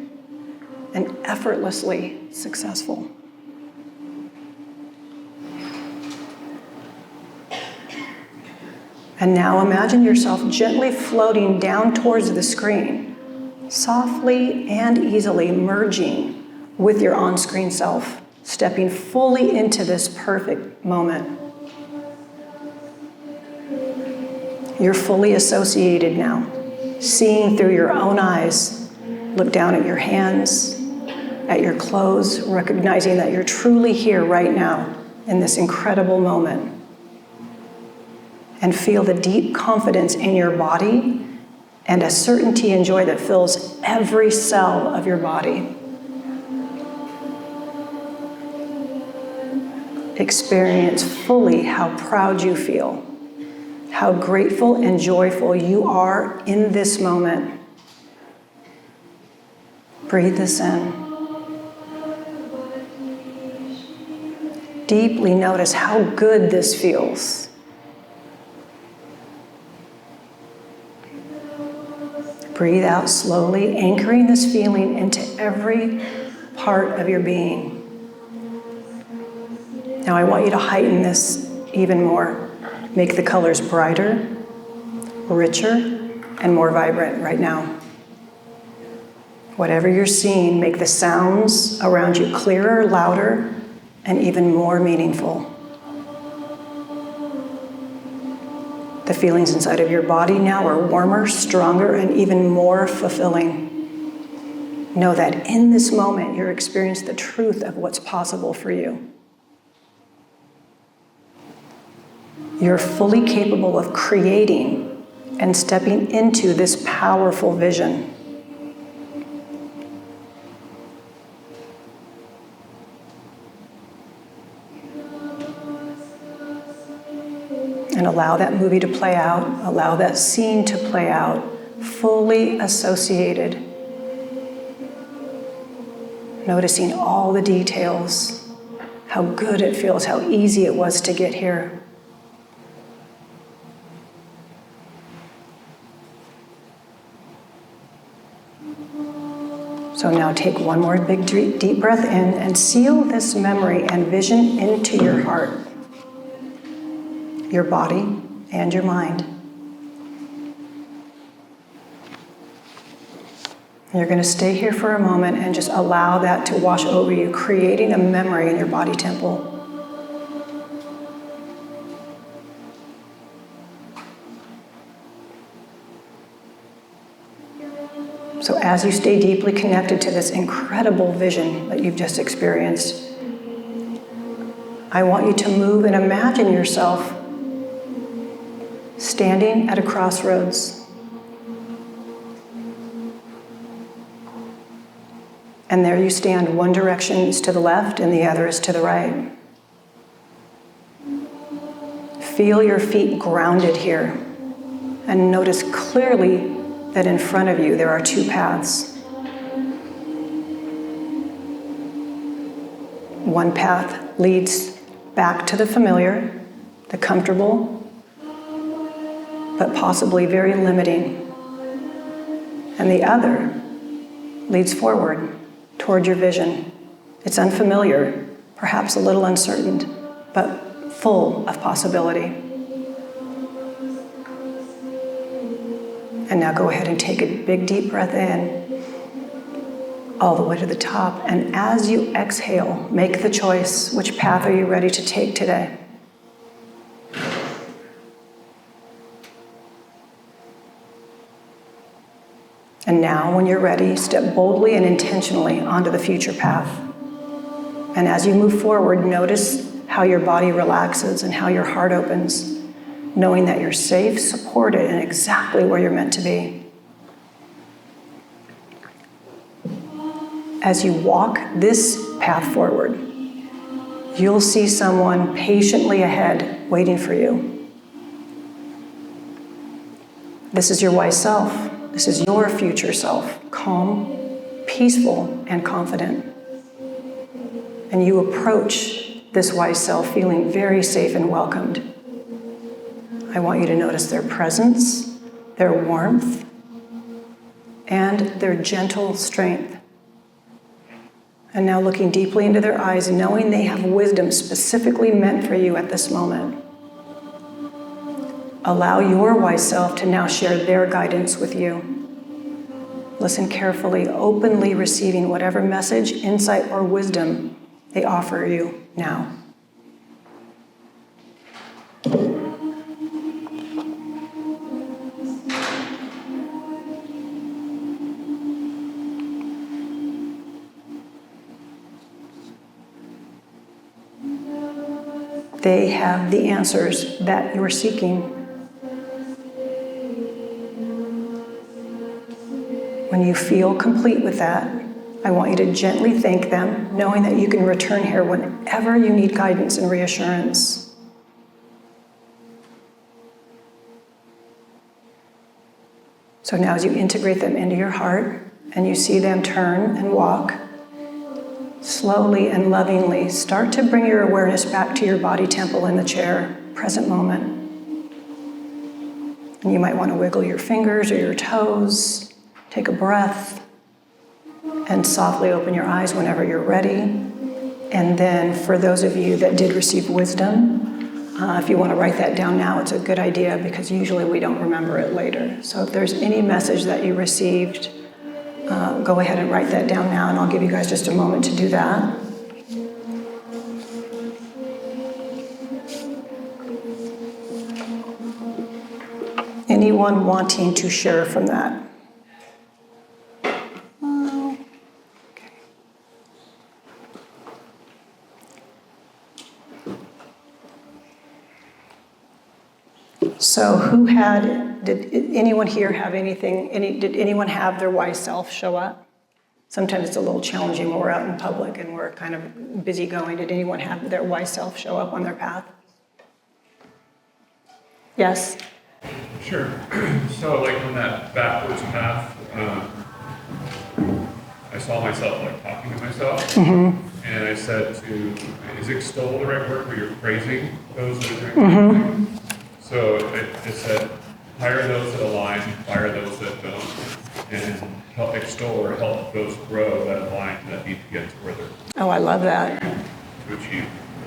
and effortlessly successful. And now imagine yourself gently floating down towards the screen, softly and easily merging with your on-screen self, stepping fully into this perfect moment. You're fully associated now, seeing through your own eyes. Look down at your hands, at your clothes, recognizing that you're truly here right now in this incredible moment. And feel the deep confidence in your body and a certainty and joy that fills every cell of your body. Experience fully how proud you feel, how grateful and joyful you are in this moment. Breathe this in. Deeply notice how good this feels. Breathe out slowly, anchoring this feeling into every part of your being. Now I want you to heighten this even more. Make the colors brighter, richer, and more vibrant right now. Whatever you're seeing, make the sounds around you clearer, louder, and even more meaningful. The feelings inside of your body now are warmer, stronger, and even more fulfilling. Know that in this moment, you're experiencing the truth of what's possible for you. You're fully capable of creating and stepping into this powerful vision. And allow that movie to play out, allow that scene to play out, fully associated. Noticing all the details, how good it feels, how easy it was to get here. So now take one more big deep breath in and seal this memory and vision into your heart, your body, and your mind. You're going to stay here for a moment and just allow that to wash over you, creating a memory in your body temple. So as you stay deeply connected to this incredible vision that you've just experienced, I want you to move and imagine yourself standing at a crossroads. And there you stand, one direction is to the left and the other is to the right. Feel your feet grounded here and notice clearly that in front of you there are two paths. One path leads back to the familiar, the comfortable, but possibly very limiting. And the other leads forward toward your vision. It's unfamiliar, perhaps a little uncertain, but full of possibility. And now go ahead and take a big deep breath in, all the way to the top. And as you exhale, make the choice. Which path are you ready to take today? And now, when you're ready, step boldly and intentionally onto the future path. And as you move forward, notice how your body relaxes and how your heart opens, knowing that you're safe, supported, and exactly where you're meant to be. As you walk this path forward, you'll see someone patiently ahead waiting for you. This is your wise self. This is your future self, calm, peaceful, and confident. And you approach this wise self feeling very safe and welcomed. I want you to notice their presence, their warmth, and their gentle strength. And now looking deeply into their eyes, knowing they have wisdom specifically meant for you at this moment. Allow your wise self to now share their guidance with you. Listen carefully, openly receiving whatever message, insight, or wisdom they offer you now. They have the answers that you're seeking. When you feel complete with that, I want you to gently thank them, knowing that you can return here whenever you need guidance and reassurance. So now as you integrate them into your heart and you see them turn and walk, slowly and lovingly, start to bring your awareness back to your body temple in the chair, present moment. And you might want to wiggle your fingers or your toes, take a breath, and softly open your eyes whenever you're ready. And then for those of you that did receive wisdom, if you want to write that down now, it's a good idea because usually we don't remember it later. So if there's any message that you received, go ahead and write that down now, and I'll give you guys just a moment to do that. Anyone wanting to share from that? Okay. So did anyone here have anything, did anyone have their wise self show up? Sometimes it's a little challenging when we're out in public and we're kind of busy going. Did anyone have their wise self show up on their path? Yes? Sure. So like on that backwards path, I saw myself like talking to myself, and I said is extol the right word where you're praising those that are doing it? So it said, hire those that align, fire those that don't, and help extol or help those grow that align that need to get to where they're Oh, I love that. to achieve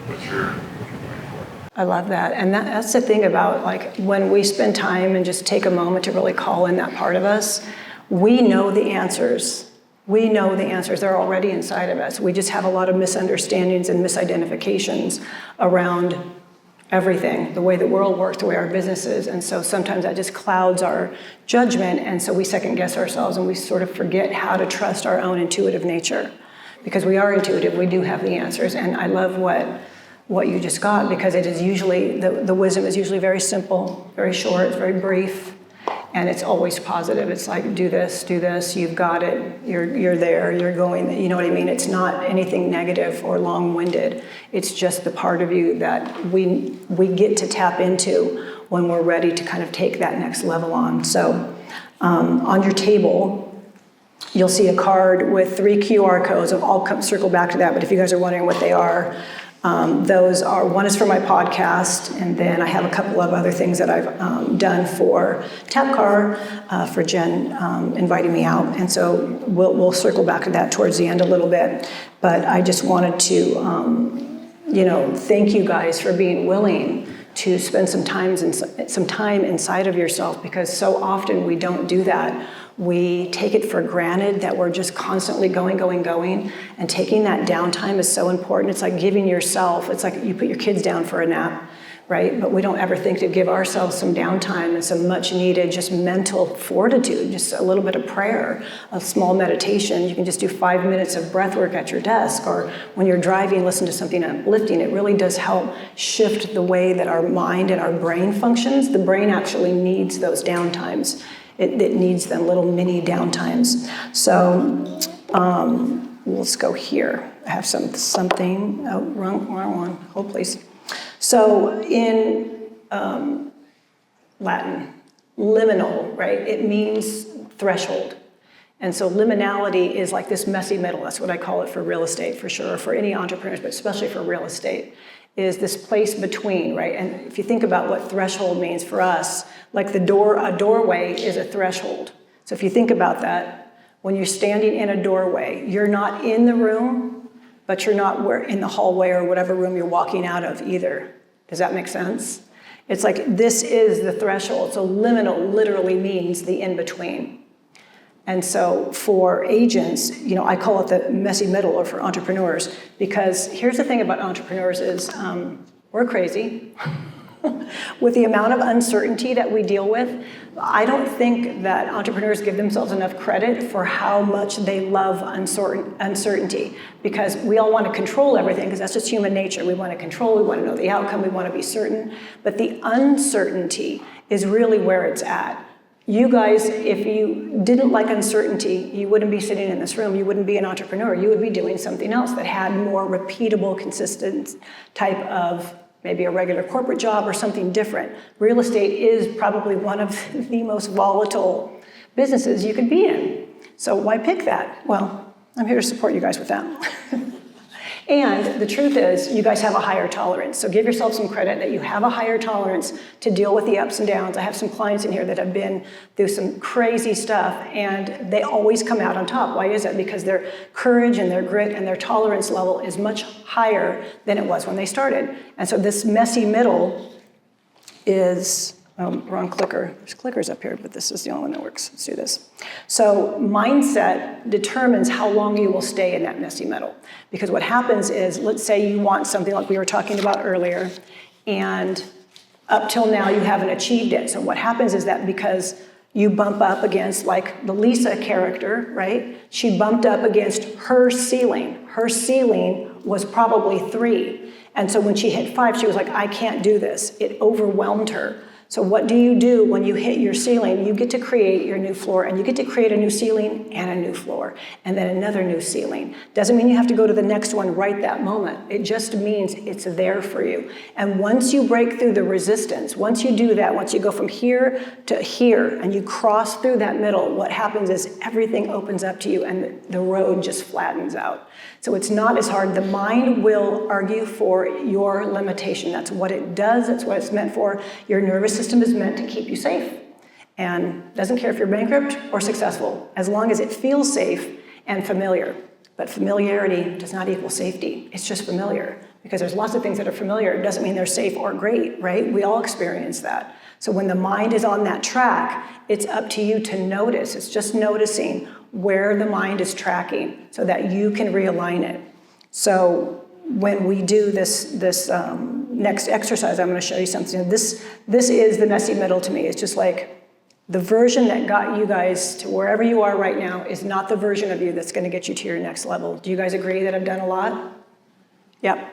what you're going for. I love that. And that's the thing about like when we spend time and just take a moment to really call in that part of us, we know the answers. We know the answers. They're already inside of us. We just have a lot of misunderstandings and misidentifications around everything, the way the world works, the way our business is. And so sometimes that just clouds our judgment. And so we second guess ourselves and we sort of forget how to trust our own intuitive nature. Because we are intuitive, we do have the answers. And I love what you just got, because it is usually, the wisdom is usually very simple, very short, it's very brief, and it's always positive. It's like, do this, you've got it, you're there, you're going, you know what I mean? It's not anything negative or long-winded. It's just the part of you that we get to tap into when we're ready to kind of take that next level on. So on your table, you'll see a card with 3 QR codes. I'll circle back to that, but if you guys are wondering what they are, those are, one is for my podcast, and then I have a couple of other things that I've done for TPCAR, for Jen inviting me out. And so we'll circle back to that towards the end a little bit. But I just wanted to, thank you guys for being willing to spend some time inside of yourself, because so often we don't do that. We take it for granted that we're just constantly going, and taking that downtime is so important. It's like giving yourself, it's like you put your kids down for a nap, right? But we don't ever think to give ourselves some downtime and some much needed just mental fortitude, just a little bit of prayer, a small meditation. You can just do 5 minutes of breath work at your desk, or when you're driving, listen to something uplifting. It really does help shift the way that our mind and our brain functions. The brain actually needs those downtimes. It needs them, little mini downtimes. So let's go here. I have something, oh, wrong one, hold please. So in Latin, liminal, right? It means threshold. And so liminality is like this messy middle. That's what I call it for real estate, for sure, for any entrepreneurs, but especially for real estate, is this place between, right? And if you think about what threshold means for us, like a doorway is a threshold. So if you think about that, when you're standing in a doorway, you're not in the room, but you're not in the hallway or whatever room you're walking out of either. Does that make sense? It's like, this is the threshold. So liminal literally means the in-between. And so for agents, I call it the messy middle, or for entrepreneurs, because here's the thing about entrepreneurs is we're crazy. With the amount of uncertainty that we deal with, I don't think that entrepreneurs give themselves enough credit for how much they love uncertainty, because we all want to control everything, because that's just human nature. We want to control, we want to know the outcome, we want to be certain, but the uncertainty is really where it's at. You guys, if you didn't like uncertainty, you wouldn't be sitting in this room, you wouldn't be an entrepreneur, you would be doing something else that had more repeatable, consistent type of maybe a regular corporate job or something different. Real estate is probably one of the most volatile businesses you could be in. So why pick that? Well, I'm here to support you guys with that. And the truth is, you guys have a higher tolerance. So give yourself some credit that you have a higher tolerance to deal with the ups and downs. I have some clients in here that have been through some crazy stuff, and they always come out on top. Why is that? Because their courage and their grit and their tolerance level is much higher than it was when they started. And so this messy middle is, wrong clicker. There's clickers up here, but this is the only one that works. Let's do this. So mindset determines how long you will stay in that messy middle. Because what happens is, let's say you want something like we were talking about earlier, and up till now you haven't achieved it. So what happens is that because you bump up against, like the Lisa character, right? She bumped up against her ceiling. Her ceiling was probably 3. And so when she hit 5, she was like, I can't do this. It overwhelmed her. So what do you do when you hit your ceiling? You get to create your new floor, and you get to create a new ceiling and a new floor, and then another new ceiling. Doesn't mean you have to go to the next one right that moment. It just means it's there for you. And once you break through the resistance, once you do that, once you go from here to here, and you cross through that middle, what happens is everything opens up to you, and the road just flattens out. So it's not as hard. The mind will argue for your limitation. That's what it does. That's what it's meant for. Your nervous system is meant to keep you safe, and doesn't care if you're bankrupt or successful, as long as it feels safe and familiar. But familiarity does not equal safety. It's just familiar, because there's lots of things that are familiar. It doesn't mean they're safe or great, right? We all experience that. So when the mind is on that track, it's up to you to notice. It's just noticing where the mind is tracking so that you can realign it. So when we do this next exercise, I'm going to show you something. This is the messy middle to me. It's just like the version that got you guys to wherever you are right now is not the version of you that's going to get you to your next level. Do you guys agree that I've done a lot? Yep.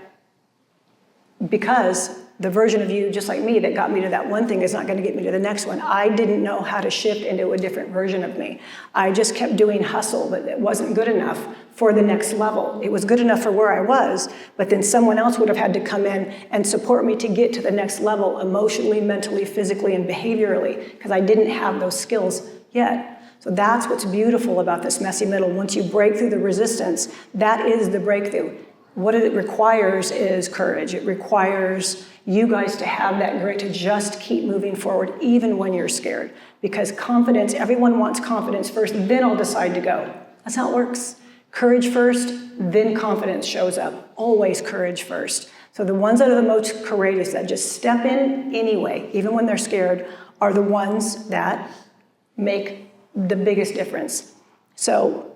Because the version of you, just like me, that got me to that one thing is not going to get me to the next one. I didn't know how to shift into a different version of me. I just kept doing hustle, but it wasn't good enough for the next level. It was good enough for where I was, but then someone else would have had to come in and support me to get to the next level emotionally, mentally, physically, and behaviorally, because I didn't have those skills yet. So that's what's beautiful about this messy middle. Once you break through the resistance, that is the breakthrough. What it requires is courage. It requires you guys to have that grit to just keep moving forward, even when you're scared. Because confidence, everyone wants confidence first, then I'll decide to go. That's how it works. Courage first, then confidence shows up. Always courage first. So the ones that are the most courageous, that just step in anyway, even when they're scared, are the ones that make the biggest difference. So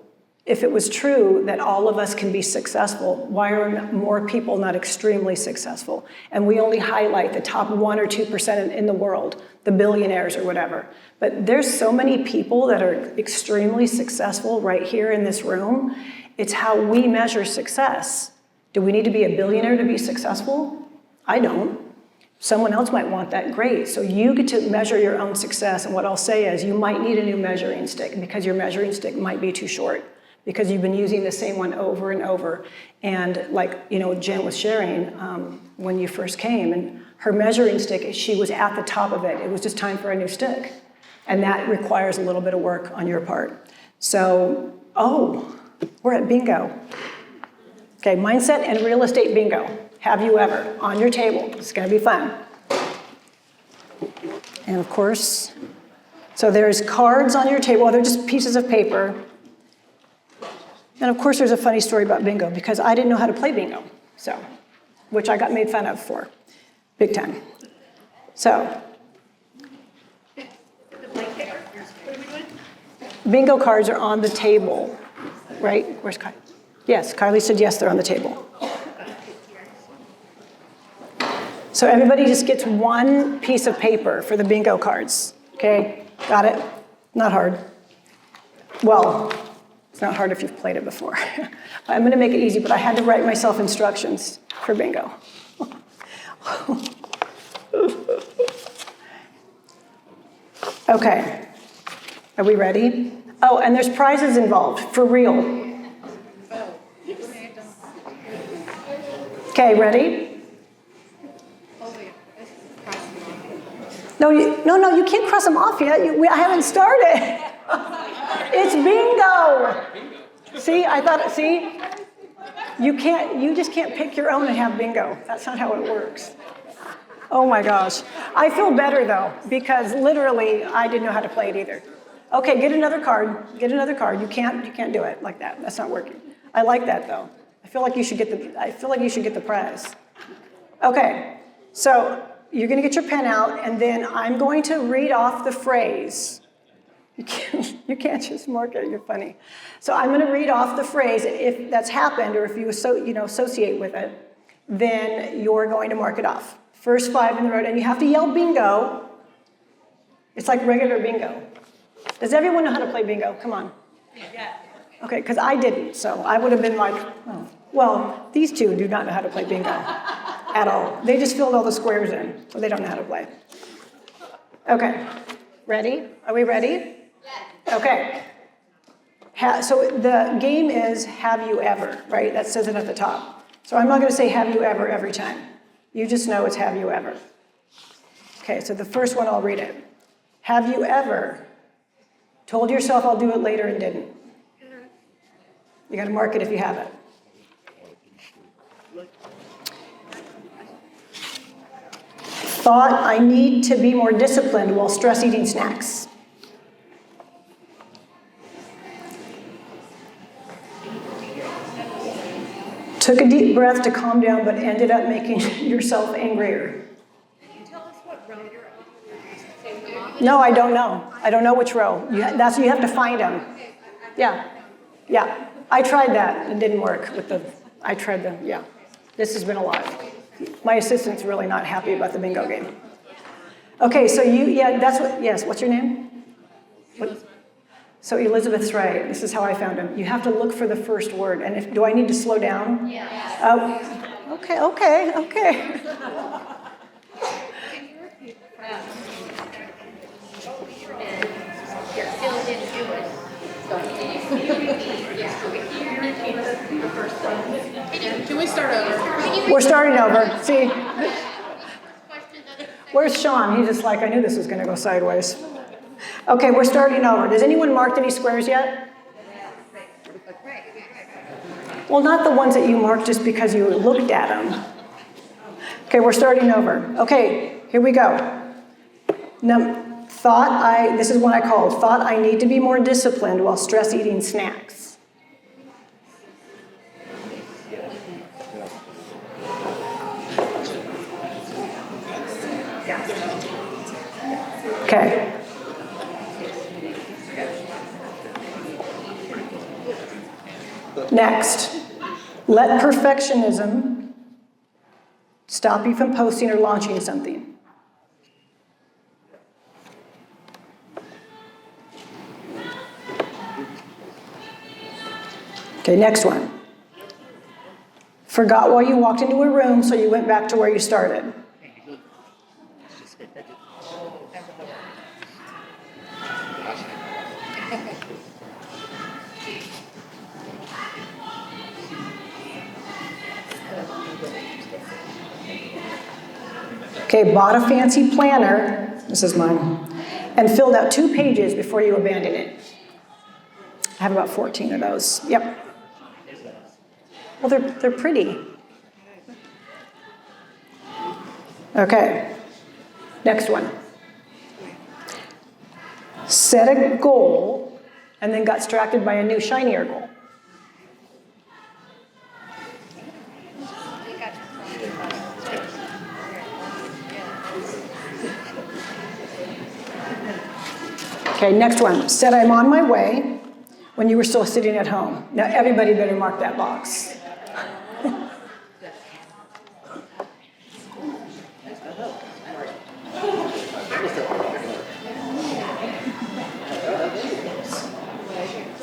if it was true that all of us can be successful, why are more people not extremely successful? And we only highlight the top 1 or 2% in the world, the billionaires or whatever. But there's so many people that are extremely successful right here in this room. It's how we measure success. Do we need to be a billionaire to be successful? I don't. Someone else might want that, great. So you get to measure your own success. And what I'll say is you might need a new measuring stick, because your measuring stick might be too short, because you've been using the same one over and over. And like, Jen was sharing when you first came, and her measuring stick, she was at the top of it. It was just time for a new stick. And that requires a little bit of work on your part. So, we're at bingo. Okay, mindset and real estate bingo. Have you ever on your table? It's gonna be fun. And of course, so there's cards on your table. They're just pieces of paper. And of course, there's a funny story about bingo, because I didn't know how to play bingo, which I got made fun of for, big time. So, The blanket, what are we doing? bingo cards are on the table, right? Where's Kylie? Yes, Kylie said yes, they're on the table. So everybody just gets one piece of paper for the bingo cards, okay? Got it? Not hard. Well, it's not hard if you've played it before. I'm gonna make it easy, but I had to write myself instructions for bingo. Okay, are we ready? Oh, and there's prizes involved, for real. Okay, ready? No, you can't cross them off yet. I haven't started. It's bingo. See, you just can't pick your own and have bingo. That's not how it works. Oh my gosh. I feel better though, because literally I didn't know how to play it either. Okay, get another card. Get another card. You can't do it like that. That's not working. I like that though. I feel like you should get the prize. Okay, so you're gonna get your pen out, and then I'm going to read off the phrase. You can't just mark it, you're funny. So I'm gonna read off the phrase. If that's happened, or if you associate with it, then you're going to mark it off. First 5 in the road, and you have to yell bingo. It's like regular bingo. Does everyone know how to play bingo? Come on. Yeah. Okay, because I didn't, so I would have been like, oh. Well, these two do not know how to play bingo at all. They just filled all the squares in, so they don't know how to play. Okay, ready? Are we ready? Yes. Okay. So the game is have you ever, right? That says it at the top. So I'm not going to say have you ever every time. You just know it's have you ever. Okay, so the first one, I'll read it. Have you ever told yourself I'll do it later and didn't? You got to mark it if you have it. Thought I need to be more disciplined while stress eating snacks. Took a deep breath to calm down, but ended up making yourself angrier. Can you tell us what row you're on? No, I don't know. I don't know which row. You have to find them. Yeah. I tried that. It didn't work with yeah. This has been a lot. My assistant's really not happy about the bingo game. Okay, so what's your name? What? So Elizabeth's right. This is how I found him. You have to look for the first word. And do I need to slow down? Yeah. Oh, okay. Can you repeat the phrase? You're still didn't do it. Can we start over? We're starting over. See? Where's Sean? He's just like, I knew this was going to go sideways. Okay, we're starting over. Does anyone marked any squares yet? Well, not the ones that you marked just because you looked at them. Okay, we're starting over. Okay, here we go. This is what I called, thought I need to be more disciplined while stress eating snacks. Okay. Next, let perfectionism stop you from posting or launching something. Okay, next one. Forgot why you walked into a room, so you went back to where you started. Okay, bought a fancy planner, this is mine, and filled out 2 pages before you abandoned it. I have about 14 of those. Yep. Well, they're pretty. Okay, next one. Set a goal and then got distracted by a new, shinier goal. Okay, next one. Said I'm on my way when you were still sitting at home. Now everybody better mark that box.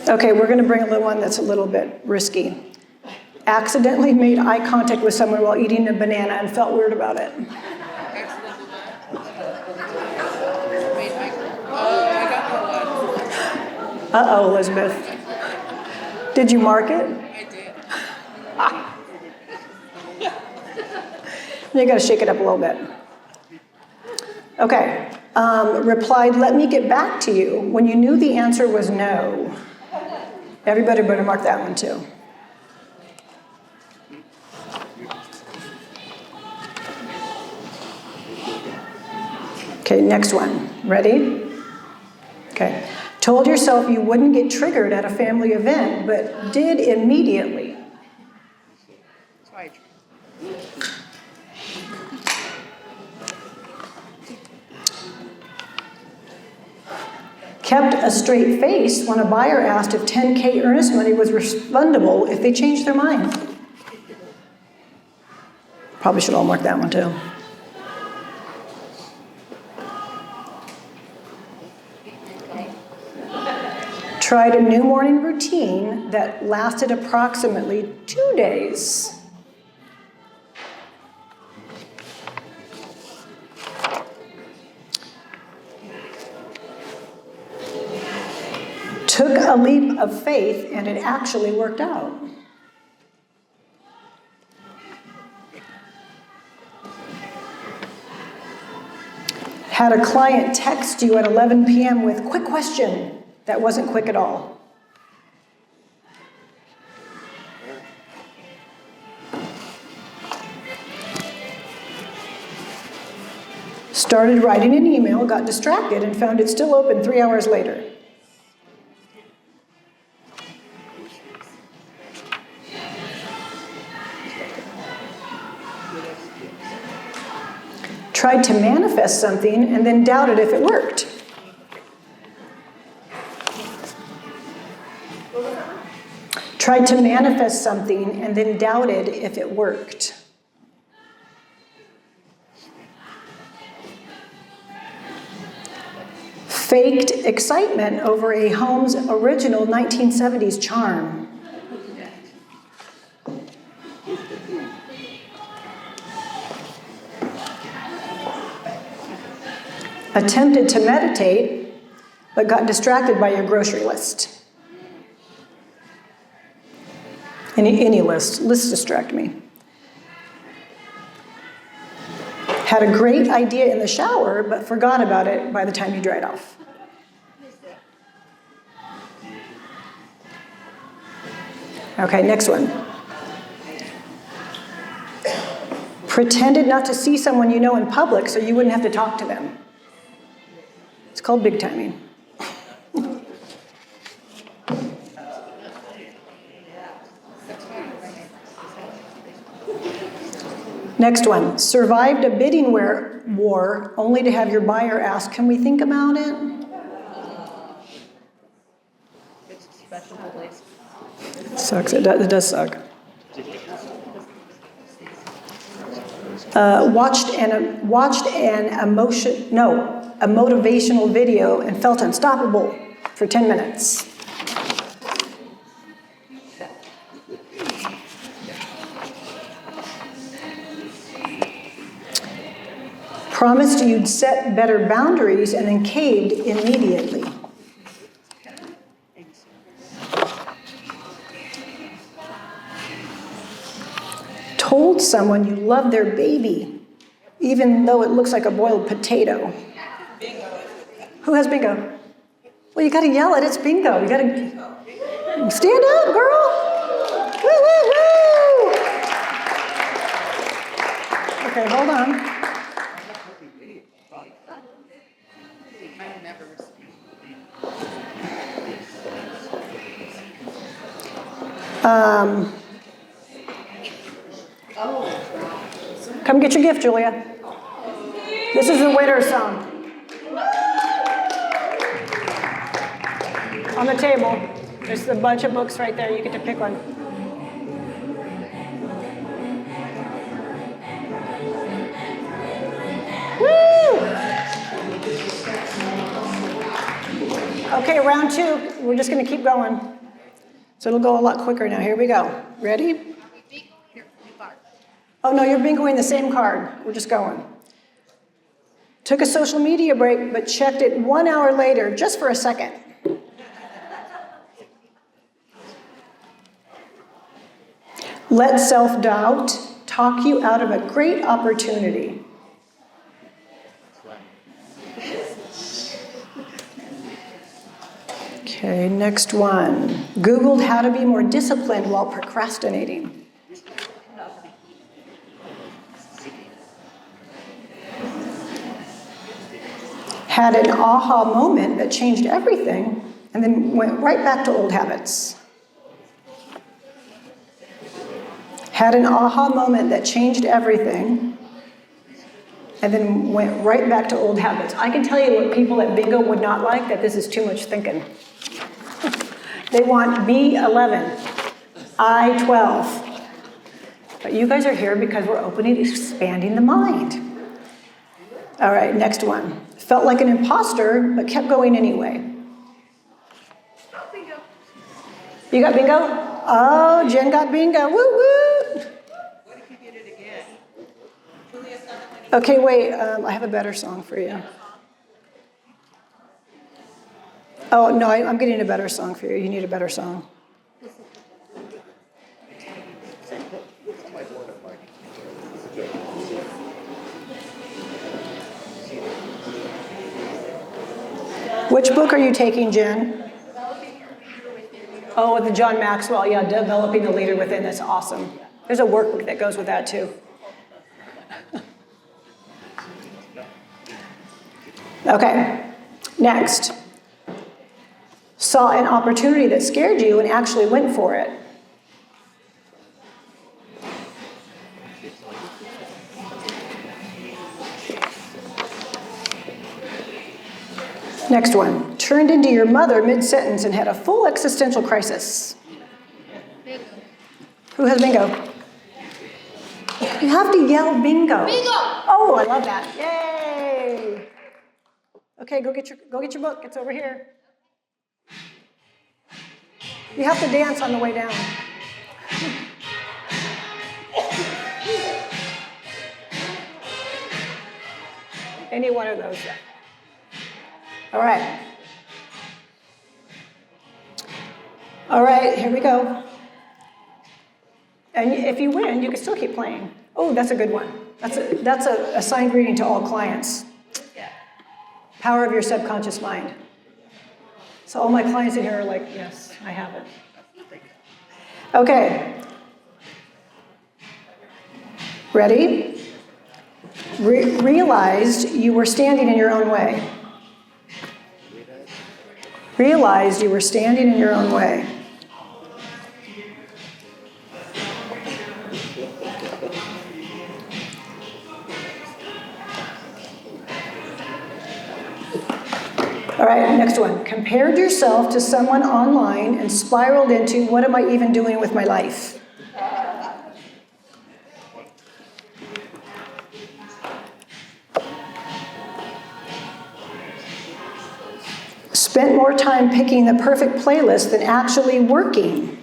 Okay, we're going to bring a one that's a little bit risky. Accidentally made eye contact with someone while eating a banana and felt weird about it. Uh-oh, Elizabeth. Did you mark it? I did. You got to shake it up a little bit. Okay. Replied, let me get back to you when you knew the answer was no. Everybody better mark that one too. Okay, next one. Ready? Okay. Told yourself you wouldn't get triggered at a family event, but did immediately. That's why Kept a straight face when a buyer asked if 10K earnest money was refundable if they changed their mind. Probably should all mark that one too. Tried a new morning routine that lasted approximately 2 days. Took a leap of faith and it actually worked out. Had a client text you at 11 p.m. with quick question that wasn't quick at all. Started writing an email, got distracted, and found it still open 3 hours later. Tried to manifest something and then doubted if it worked. Tried to manifest something and then doubted if it worked. Faked excitement over a home's original 1970s charm. Attempted to meditate, but got distracted by your grocery list. Any list. Lists distract me. Had a great idea in the shower, but forgot about it by the time you dried off. Okay, next one. Pretended not to see someone you know in public so you wouldn't have to talk to them. It's called big timing. Next one. Survived a bidding war only to have your buyer ask, can we think about it? it's a special place. Sucks. It does suck. Watched a motivational video and felt unstoppable for 10 minutes. Promised you'd set better boundaries and then caved immediately. Told someone you love their baby, even though it looks like a boiled potato. Who has bingo? Well, you gotta yell it, it's bingo. You gotta stand up, girl. Woo, woo, woo. Okay, hold on. I never received. Come get your gift, Julia. This is the winner's song. on the table. There's a bunch of books right there. You get to pick one. Woo! Okay, round 2. We're just going to keep going. So it'll go a lot quicker now. Here we go. Ready? Oh, no, you're bingoing the same card. We're just going. Took a social media break, but checked it 1 hour later, just for a second. Let self-doubt talk you out of a great opportunity. Okay, next one. Googled how to be more disciplined while procrastinating. Had an aha moment that changed everything, and then went right back to old habits. Had an aha moment that changed everything, and then went right back to old habits. I can tell you what people at bingo would not like, that this is too much thinking. They want B11, I12. But you guys are here because we're opening, expanding the mind. All right, next one. Felt like an imposter, but kept going anyway. Bingo. You got bingo? Oh, Jen got bingo. Woo woo! What if you did it again? Okay, wait. I have a better song for you. Oh no, I'm getting a better song for you. You need a better song. Which book are you taking, Jen? Oh, the John Maxwell. Yeah, Developing the Leader Within. That's awesome. There's a workbook that goes with that too. Okay, next. Saw an opportunity that scared you and actually went for it. Next one. Turned into your mother mid-sentence and had a full existential crisis. Who has bingo? You have to yell bingo. Bingo! Oh, I love that. Yay! Okay, go get your book. It's over here. You have to dance on the way down. Any one of those. All right. All right, here we go. And if you win, you can still keep playing. Oh, that's a good one. That's a assigned greeting to all clients. Power of your subconscious mind. So all my clients in here are like, yes, I have it. Okay. Ready? Realized you were standing in your own way. Realized you were standing in your own way. All right, next one. Compared yourself to someone online and spiraled into, what am I even doing with my life? Spent more time picking the perfect playlist than actually working.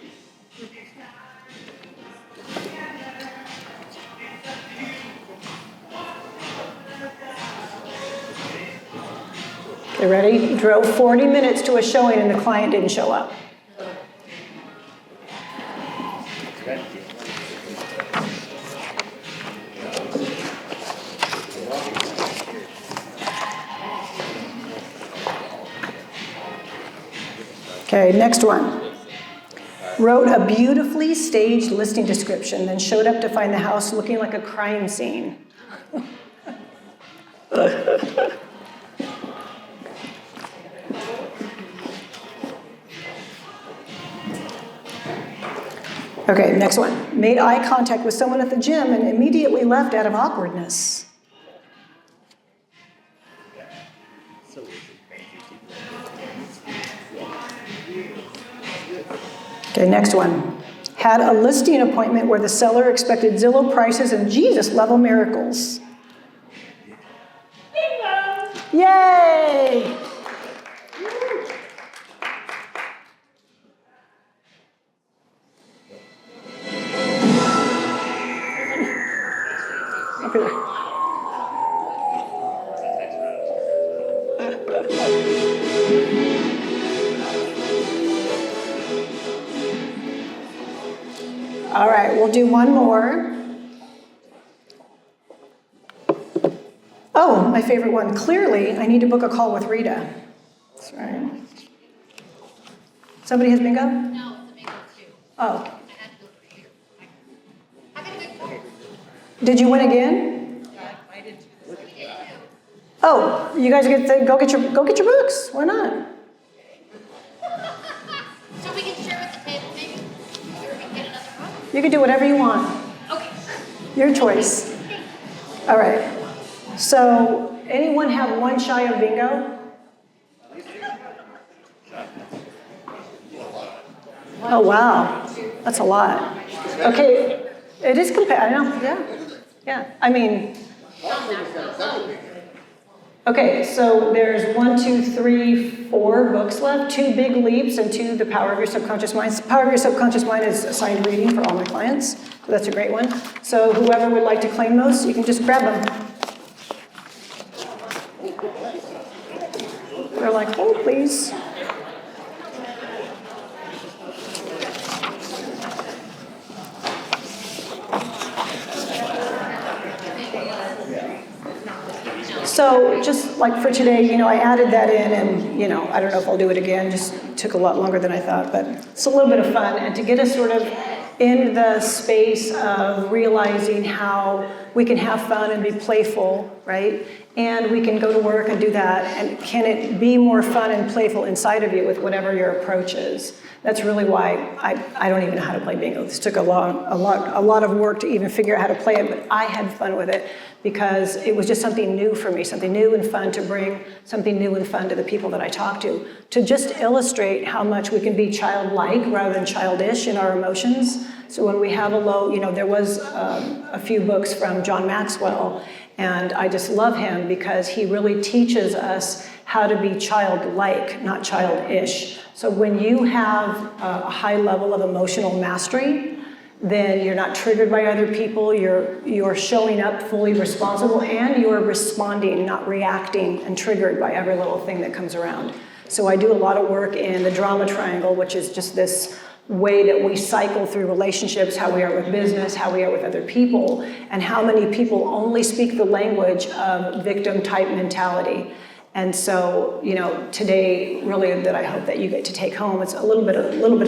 Okay, ready? Drove 40 minutes to a showing and the client didn't show up. Okay, next one. Wrote a beautifully staged listing description, then showed up to find the house looking like a crime scene. Okay, next one. Made eye contact with someone at the gym and immediately left out of awkwardness. Okay, next one. Had a listing appointment where the seller expected Zillow prices and Jesus level miracles. Bingo! Yay! Up here. All right, we'll do one more. Oh, my favorite one. Clearly, I need to book a call with Rita. That's right. Somebody has bingo? No, it's a bingo too. Oh. I had to go for you. Having a good call. Did you win again? I did too. Oh, you guys get to go get your books. Why not? So we can share at the table maybe? Or we can get another book? You can do whatever you want. Okay. Your choice. All right. So, anyone have one shy of bingo? Oh, wow. That's a lot. Okay. It is I know, yeah. Yeah. I mean, okay, so there's 1, 2, 3, 4 books left, 2 Big Leaps and 2 The Power of Your Subconscious Mind. The Power of Your Subconscious Mind is assigned reading for all my clients, so that's a great one. So whoever would like to claim those, you can just grab them. They're like, hold please. So just like for today, I added that in and, I don't know if I'll do it again, just took a lot longer than I thought, but it's a little bit of fun. And to get us sort of in the space of realizing how we can have fun and be playful, right? And we can go to work and do that. And can it be more fun and playful inside of you with whatever your approach is? That's really why I don't even know how to play bingo. This took a lot of work to even figure out how to play it, but I had fun with it because it was just something new for me, something new and fun to bring something new and fun to the people that I talk to just illustrate how much we can be childlike rather than childish in our emotions. So when we have a low, there was a few books from John Maxwell, and I just love him because he really teaches us how to be childlike, not childish. So when you have a high level of emotional mastery, then you're not triggered by other people, you're showing up fully responsible, and you're responding, not reacting and triggered by every little thing that comes around. So I do a lot of work in the drama triangle, which is just this way that we cycle through relationships, how we are with business, how we are with other people, and how many people only speak the language of victim-type mentality. And so, today, really, that I hope that you get to take home, it's a little bit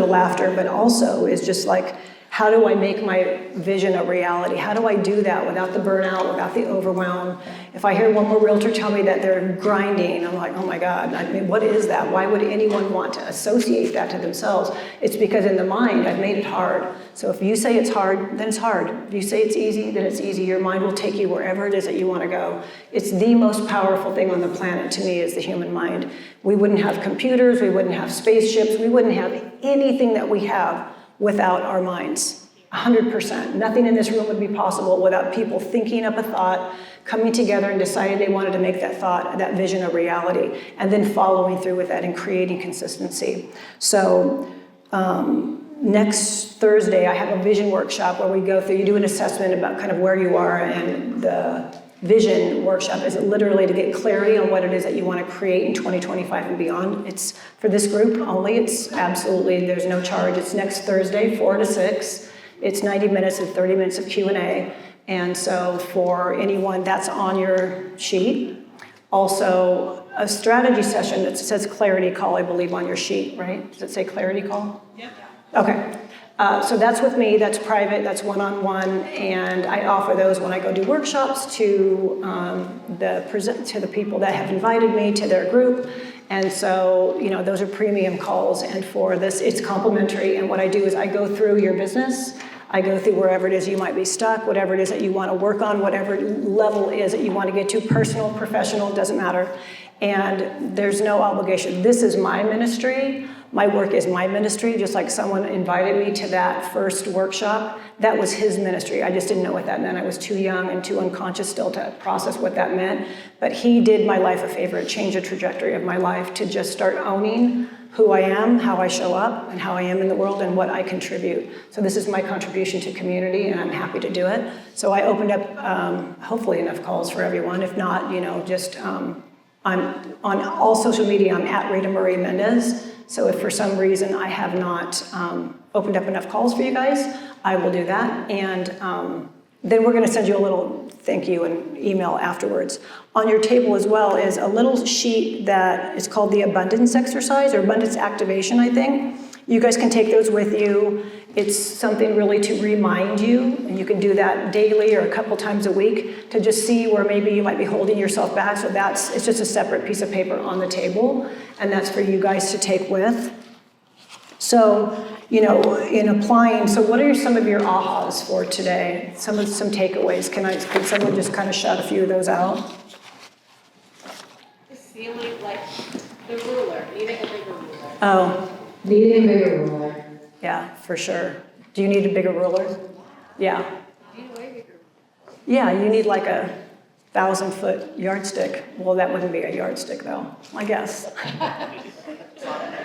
of laughter, but also is just like, how do I make my vision a reality? How do I do that without the burnout, without the overwhelm? If I hear one more realtor tell me that they're grinding, I'm like, oh my God, I mean, what is that? Why would anyone want to associate that to themselves? It's because in the mind, I've made it hard. So if you say it's hard, then it's hard. If you say it's easy, then it's easy. Your mind will take you wherever it is that you want to go. It's the most powerful thing on the planet to me is the human mind. We wouldn't have computers, we wouldn't have spaceships, we wouldn't have anything that we have without our minds, 100%. Nothing in this room would be possible without people thinking up a thought, coming together and deciding they wanted to make that thought, that vision a reality, and then following through with that and creating consistency. So next Thursday, I have a vision workshop where we go through, you do an assessment about kind of where you are, and the vision workshop is literally to get clarity on what it is that you want to create in 2025 and beyond. It's for this group only. It's absolutely, there's no charge. It's next Thursday, 4 to 6. It's 90 minutes and 30 minutes of Q&A. And so for anyone, that's on your sheet. Also, a strategy session that says clarity call, I believe, on your sheet, right? Does it say clarity call? Yeah. Okay. So that's with me, that's private, that's one-on-one, and I offer those when I go do workshops to the people that have invited me to their group. And so, those are premium calls, and for this, it's complimentary. And what I do is I go through your business, I go through wherever it is you might be stuck, whatever it is that you want to work on, whatever level it is that you want to get to, personal, professional, doesn't matter. And there's no obligation. This is my ministry, My work is my ministry, just like someone invited me to that first workshop. That was his ministry. I just didn't know what that meant. I was too young and too unconscious still to process what that meant. But he did my life a favor. It changed the trajectory of my life to just start owning who I am, how I show up, and how I am in the world, and what I contribute. So this is my contribution to community, and I'm happy to do it. So I opened up, hopefully enough calls for everyone. If not, just I'm on all social media. I'm at Rita Marie Mendez. So if for some reason I have not opened up enough calls for you guys, I will do that. And then we're going to send you a little thank you and email afterwards. On your table as well is a little sheet that is called the abundance exercise or abundance activation, I think. You guys can take those with you. It's something really to remind you, and you can do that daily or a couple times a week to just see where maybe you might be holding yourself back. So it's just a separate piece of paper on the table, and that's for you guys to take with. So, in applying, so what are some of your ahas for today? Some takeaways. Can someone just kind of shout a few of those out? The ceiling, like the ruler, needing a bigger ruler. Oh, Needing a bigger ruler. yeah, for sure. Do you need a bigger ruler? Yeah. Need a way bigger. Yeah, you need like a 1,000-foot yardstick. Well, that wouldn't be a yardstick though, I guess.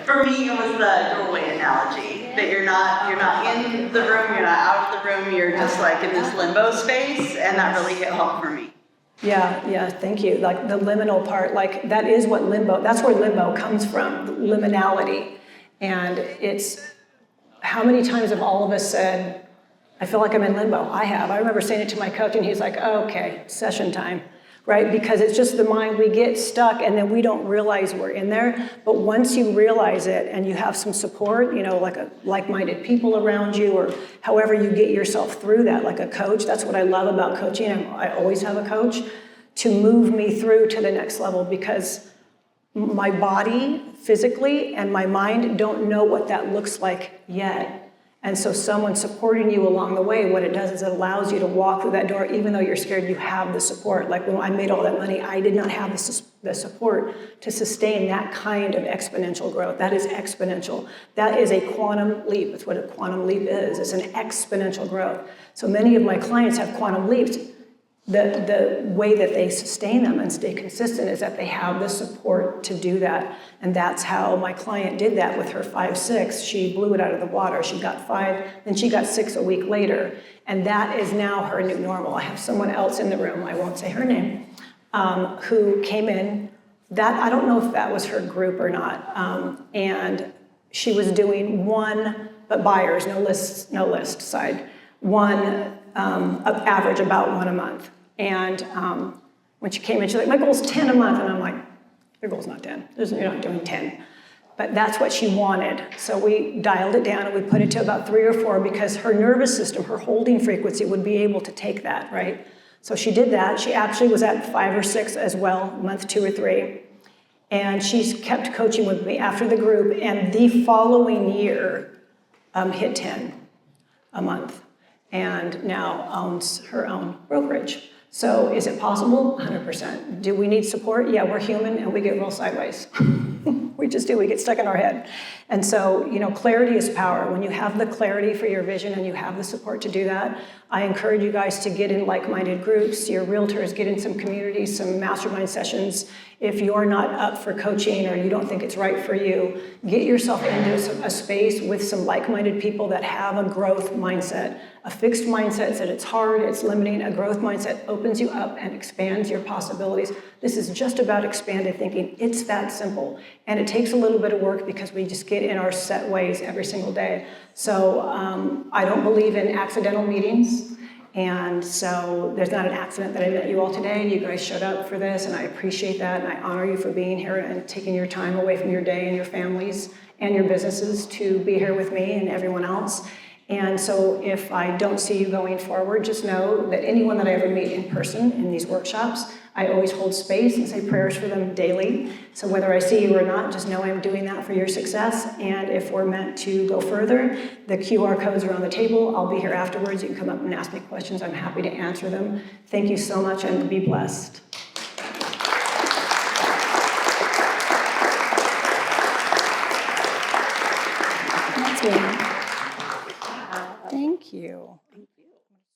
For me, it was the doorway analogy, that you're not in the room, you're not out of the room, you're just like in this limbo space, and that really hit home for me. Yeah, thank you. Like the liminal part, like that is what that's where limbo comes from, liminality. And it's, how many times have all of us said, I feel like I'm in limbo? I have. I remember saying it to my coach and he's like, oh, okay, session time, right? Because it's just the mind, we get stuck and then we don't realize we're in there. But once you realize it and you have some support, like like-minded people around you or however you get yourself through that, like a coach, that's what I love about coaching. I always have a coach to move me through to the next level because my body physically and my mind don't know what that looks like yet. And so someone supporting you along the way, what it does is it allows you to walk through that door, even though you're scared, you have the support. Like when I made all that money, I did not have the support to sustain that kind of exponential growth. That is exponential. That is a quantum leap. It's what a quantum leap is. It's an exponential growth. So many of my clients have quantum leaps. The way that they sustain them and stay consistent is that they have the support to do that. And that's how my client did that with her 5-6. She blew it out of the water. She got 5, then she got 6 a week later. And that is now her new normal. I have someone else in the room, I won't say her name, who came in. That I don't know if that was her group or not. And she was doing one, but buyers, no list side, one average about 1 a month. And when she came in, she's like, my goal's 10 a month. And I'm like, your goal's not 10. You're not doing 10. But that's what she wanted. So we dialed it down and we put it to about 3 or 4 because her nervous system, her holding frequency would be able to take that, right? So she did that. She actually was at 5 or 6 as well, month 2 or 3. And she's kept coaching with me after the group. And the following year, hit 10 a month. And now owns her own brokerage. So is it possible? 100%. Do we need support? Yeah, we're human and we get real sideways. We just do, we get stuck in our head. And so, clarity is power. When you have the clarity for your vision and you have the support to do that, I encourage you guys to get in like-minded groups, your realtors, get in some communities, some mastermind sessions. If you're not up for coaching or you don't think it's right for you, get yourself into a space with some like-minded people that have a growth mindset. A fixed mindset said it's hard, it's limiting. A growth mindset opens you up and expands your possibilities. This is just about expanded thinking. It's that simple. And it takes a little bit of work because we just get in our set ways every single day. So I don't believe in accidental meetings. And so there's not an accident that I met you all today. You guys showed up for this, and I appreciate that. And I honor you for being here and taking your time away from your day and your families and your businesses to be here with me and everyone else. And so if I don't see you going forward, just know that anyone that I ever meet in person in these workshops, I always hold space and say prayers for them daily. So whether I see you or not, just know I'm doing that for your success. And if we're meant to go further, the QR codes are on the table. I'll be here afterwards. You can come up and ask me questions. I'm happy to answer them. Thank you so much and be blessed. Thanks, Lynn. Thank you.